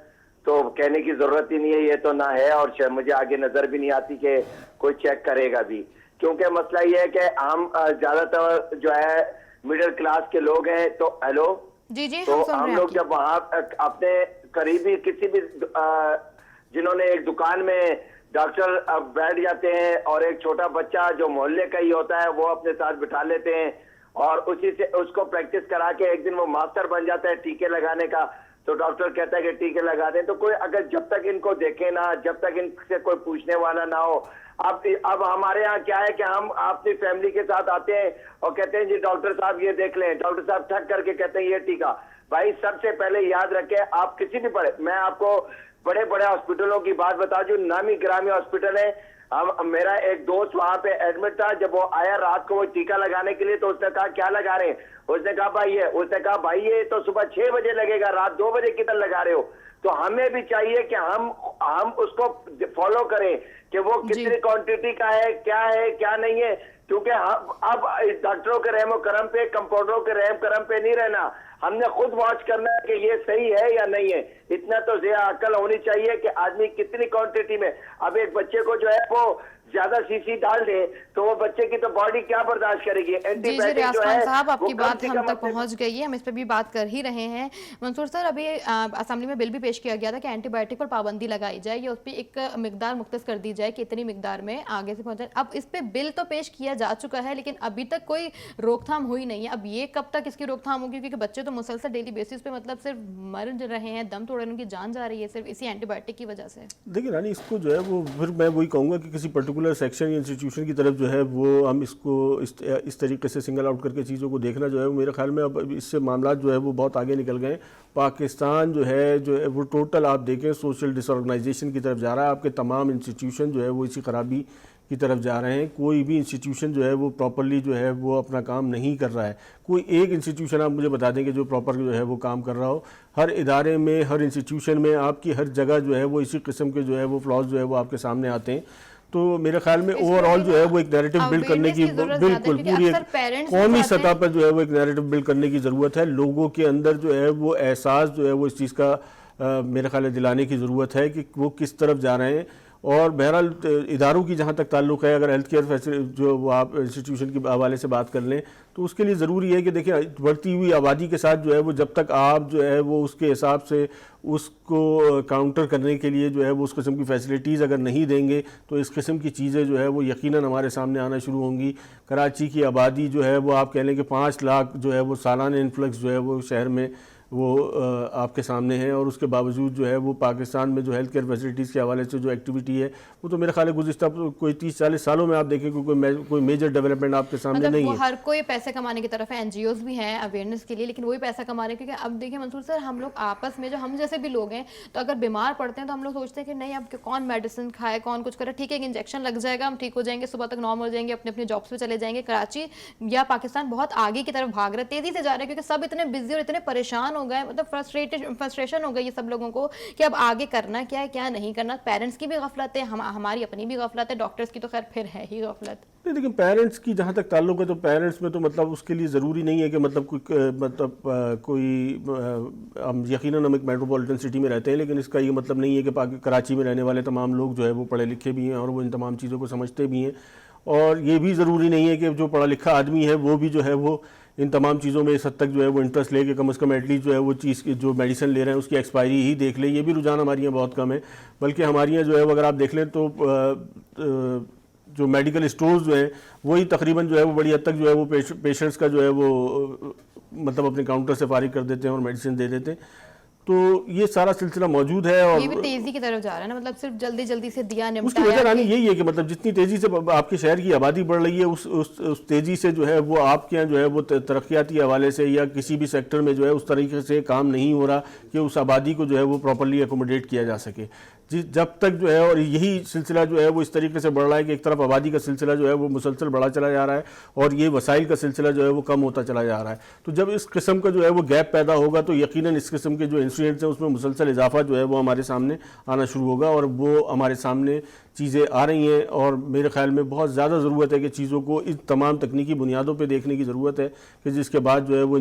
S5: تو کہنے کی ضرورت ہی نہیں ہے, یہ تو نہ ہے اور مجھے آگے نظر بھی نہیں آتی کہ کوئی چیک کرے گا بھی, کیونکہ مسئلہ یہ ہے کہ ہم زیادہ تر جو ہے مڈل کلاس کے لوگ ہیں. تو ہیلو
S1: جی
S5: تو ہم لوگ جب وہاں اپنے قریبی کسی بھی جنہوں نے ایک دکان میں ڈاکٹر بیٹھ جاتے ہیں اور ایک چھوٹا بچہ جو محلے کا ہی ہوتا ہے وہ اپنے ساتھ بٹھا لیتے ہیں اور اسی سے اس کو پریکٹس کرا کے ایک دن وہ ماسٹر بن جاتا ہے ٹیکے لگانے کا. تو ڈاکٹر کہتا ہے کہ ٹیکے لگا دیں. تو کوئی اگر جب تک ان کو دیکھے نہ, جب تک ان سے کوئی پوچھنے والا نہ ہو. اب ہمارے ہاں کیا ہے کہ ہم اپنی فیملی کے ساتھ آتے ہیں اور کہتے ہیں جی ڈاکٹر صاحب یہ دیکھ لیں. ڈاکٹر صاحب ٹھک کر کے کہتے ہیں یہ ٹیکا. بھائی سب سے پہلے یاد رکھیں, آپ کسی بھی میں آپ کو بڑے بڑے ہاسپٹلوں کی بات بتا جو نامی گرامی ہاسپٹل ہے. میرا ایک دوست وہاں پہ ایڈمٹ تھا, جب وہ آیا رات کو وہ ٹیکا لگانے کے لیے تو اس نے کہا کیا لگا رہے ہیں, اس نے کہا بھائی یہ تو صبح 6 بجے لگے گا, رات 2 بجے کدھر لگا رہے ہو. تو ہمیں بھی چاہیے کہ ہم اس کو فالو کریں کہ وہ کتنی کوانٹٹی کا ہے کیا نہیں ہے، کیونکہ اب ڈاکٹروں کے رحم و کرم پہ، کمپاؤنڈروں کے رحم کرم پہ نہیں رہنا، ہم نے خود واچ کرنا ہے کہ یہ صحیح ہے یا نہیں ہے. اتنا تو ذہن عقل ہونی چاہیے کہ آدمی کتنی کوانٹٹی میں، اب ایک بچے کو جو ہے وہ زیادہ سی سی ڈال دے تو وہ بچے کی تو باڈی کیا برداشت کرے گی. اینٹی
S1: جی
S5: بایوٹک
S1: ریاض
S5: جو
S1: خان
S5: ہے
S1: صاحب آپ
S5: وہ
S1: کی
S5: کم
S1: بات
S5: سے
S1: ہم
S5: کم
S1: تک پہنچ گئی ہے، ہم اس پہ بھی بات کر ہی رہے ہیں. منصور سر، ابھی اسمبلی میں بل بھی پیش کیا گیا تھا کہ اینٹی بایوٹک پر پابندی لگائی جائے یا اس پہ ایک مقدار مختص کر دی جائے کہ اتنی مقدار میں آگے سے پہنچ جائے. اب اس پہ بل تو پیش کیا جا چکا ہے لیکن ابھی تک کوئی روک تھام ہوئی نہیں ہے. اب یہ کب تک اس کی روک تھام ہوگی؟ کیونکہ بچے تو مسلسل ڈیلی بیسس پہ مطلب صرف مر رہے ہیں، دم توڑ رہے ہیں، ان کی جان جا رہی ہے صرف اسی اینٹی بایوٹک کی وجہ سے.
S2: دیکھیں رانی، اس کو جو ہے وہ پھر میں وہی کہوں گا کہ کسی پرٹیکولر سیکشن یا انسٹیٹیوشن کی طرف جو ہے وہ ہم اس کو اس طریقے سے سنگل آؤٹ کر کے چیزوں کو دیکھنا جو ہے میرے خیال میں اب اس سے معاملات جو ہے وہ بہت آگے نکل گئے. پاکستان جو ہے وہ ٹوٹل آپ دیکھیں سوشل ڈس آرگنائزیشن کی طرف جا رہا ہے. آپ کے تمام انسٹیٹیوشن جو ہے وہ اسی خرابی کی طرف جا رہے ہیں. کوئی بھی انسٹیٹیوشن جو ہے وہ پراپرلی جو ہے وہ اپنا کام نہیں کر رہا ہے. کوئی ایک انسٹیٹیوشن آپ مجھے بتا دیں کہ جو پراپر جو ہے وہ کام کر رہا ہو. ہر ادارے میں، ہر انسٹیٹیوشن میں آپ کی ہر جگہ جو ہے وہ اسی قسم کے جو ہے وہ فلاز جو ہے وہ آپ کے سامنے آتے ہیں. تو میرے خیال میں اوور آل جو ہے وہ ایک نیریٹو بلڈ کرنے کی بالکل پوری ایک قومی سطح پر جو ہے وہ ایک نیریٹو بلڈ کرنے کی ضرورت ہے. لوگوں کے اندر جو ہے وہ احساس جو ہے وہ اس چیز کا میرے خیال ہے دلانے کی ضرورت ہے کہ وہ کس طرف جا رہے ہیں. اور بہرحال اداروں کی جہاں تک تعلق ہے، اگر ہیلتھ کیئر جو وہ آپ انسٹیٹیوشن کے حوالے سے بات کر لیں تو اس کے لیے ضروری ہے کہ دیکھیں بڑھتی ہوئی آبادی کے ساتھ جو ہے وہ جب تک آپ جو ہے وہ اس کے حساب سے اس کو کاؤنٹر کرنے کے لیے جو ہے وہ اس قسم کی فیسلٹیز اگر نہیں دیں گے تو اس قسم کی چیزیں جو ہے وہ یقیناً ہمارے سامنے آنا شروع ہوں گی. کراچی کی آبادی جو ہے وہ آپ کہہ لیں کہ 5 لاکھ جو ہے وہ سالانہ انفلکس جو ہے وہ شہر میں وہ آپ کے سامنے ہے، اور اس کے باوجود جو ہے وہ پاکستان میں جو ہیلتھ کیئر فیسلٹیز کے حوالے سے جو ایکٹیویٹی ہے وہ تو میرے خیال ہے گزشتہ کوئی 30-40 سالوں میں آپ دیکھیں کہ کوئی میجر ڈیولپمنٹ آپ کے سامنے نہیں ہے.
S1: ہر کوئی پیسے کمانے کی طرف ہے، این جی اوز بھی ہیں اویئرنیس کے لیے، لیکن وہی پیسہ کما رہے ہیں. کیونکہ اب دیکھیں منصور سر، ہم لوگ آپس میں جو ہم جیسے بھی لوگ ہیں تو اگر بیمار پڑتے ہیں تو ہم لوگ سوچتے ہیں کہ نہیں اب کون میڈیسن کھائے، کون کچھ کرے، ٹھیک ہے ایک انجیکشن لگ جائے گا ہم ٹھیک ہو جائیں گے، صبح تک نارمل ہو جائیں گے، اپنے جابس پہ چلے جائیں گے. کراچی یا پاکستان بہت آگے کی طرف بھاگ رہے ہیں، تیزی سے جا رہے ہیں، کیونکہ سب اتنے بزی اور اتنے پریشان ہو گئے، مطلب فرسٹریشن ہو گئی ہے سب لوگوں کو کہ اب آگے کرنا کیا ہے کیا نہیں کرنا. پیرنٹس کی بھی غفلت ہے، ہماری اپنی بھی غفلت ہے، ڈاکٹرز کی تو خیر پھر ہے ہی غفلت.
S2: لیکن پیرنٹس کی جہاں تک تعلق ہے تو پیرنٹس میں تو مطلب اس کے لیے ضروری نہیں ہے کہ ہم یقیناً ہم ایک میٹروپولیٹن سٹی میں رہتے ہیں، لیکن اس کا یہ مطلب نہیں ہے کہ کراچی میں رہنے والے تمام لوگ جو ہے وہ پڑھے لکھے بھی ہیں اور وہ ان تمام چیزوں کو سمجھتے بھی ہیں. اور یہ بھی ضروری نہیں ہے کہ جو پڑھا لکھا آدمی ہے وہ بھی جو ہے وہ ان تمام چیزوں میں اس حد تک جو ہے وہ انٹرسٹ لے کے کم از کم ایٹ لیسٹ جو ہے وہ چیز جو میڈیسن لے رہے ہیں اس کی ایکسپائری ہی دیکھ لیں. یہ بھی رجحان ہماری یہاں بہت کم ہے، بلکہ ہماری یہاں جو ہے وہ اگر آپ دیکھ لیں تو جو میڈیکل اسٹورز جو ہیں وہی تقریباً جو ہے وہ بڑی حد تک جو ہے وہ پیشنٹس کا جو ہے وہ مطلب اپنے کاؤنٹر سے فارغ کر دیتے ہیں اور میڈیسن دے دیتے ہیں. تو یہ سارا سلسلہ موجود ہے اور
S1: یہ بھی تیزی کی طرف جا رہا ہے نا، مطلب صرف جلدی جلدی سے دیا
S2: اس کی وجہ
S1: نمٹایا.
S2: رانی یہی ہے کہ مطلب جتنی تیزی سے آپ کے شہر کی آبادی بڑھ رہی ہے اس تیزی سے جو ہے وہ آپ کے یہاں جو ہے وہ ترقیاتی حوالے سے یا کسی بھی سیکٹر میں جو ہے اس طریقے سے کام نہیں ہو رہا کہ اس آبادی کو جو ہے وہ پراپرلی اکوموڈیٹ کیا جا سکے. جب تک جو ہے اور یہی سلسلہ جو ہے وہ اس طریقے سے بڑھ رہا ہے کہ ایک طرف آبادی کا سلسلہ جو ہے وہ مسلسل بڑھا چلا جا رہا ہے اور یہ وسائل کا سلسلہ جو ہے وہ کم ہوتا چلا جا رہا ہے. تو جب اس قسم کا جو ہے وہ گیپ پیدا ہوگا تو یقیناً اس قسم کے جو انسیڈنٹس ہیں اس میں مسلسل اضافہ جو ہے وہ ہمارے سامنے آنا شروع ہوگا اور وہ ہمارے سامنے چیزیں آ رہی ہیں. اور میرے خیال میں بہت زیادہ ضرورت ہے کہ چیزوں کو ان تمام تکنیکی بنیادوں پہ دیکھنے کی ضرورت ہے کہ جس کے بعد جو ہے وہ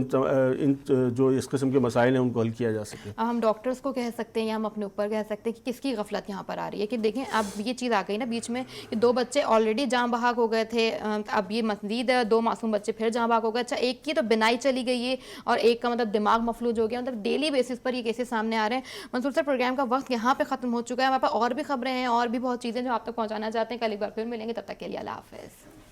S2: جو اس قسم کے مسائل ہیں ان کو حل کیا جا سکے.
S1: ہم ڈاکٹرز کو کہہ سکتے ہیں یا ہم اپنے اوپر کہہ سکتے ہیں کہ کس کی غفلت یہاں پر آ رہی ہے کہ دیکھیں اب یہ چیز آ گئی نا بیچ میں کہ 2 بچے آلریڈی جاں بحق ہو گئے تھے، اب یہ مزید 2 معصوم بچے پھر جاں بحق ہو گئے. اچھا ایک کی تو بنائی چلی گئی ہے اور ایک کا مطلب دماغ مفلوج ہو گیا. مطلب ڈیلی بیسس پر یہ کیسز سامنے آ رہے ہیں. منصور سر پروگرام کا وقت یہاں پہ ختم ہو چکا ہے. ہمارے پاس اور بھی خبریں ہیں اور بھی بہت چیزیں جو آپ تک پہنچانا چاہتے ہیں. کل ایک بار پھر ملیں گے، تب تک کے لیے اللہ حافظ.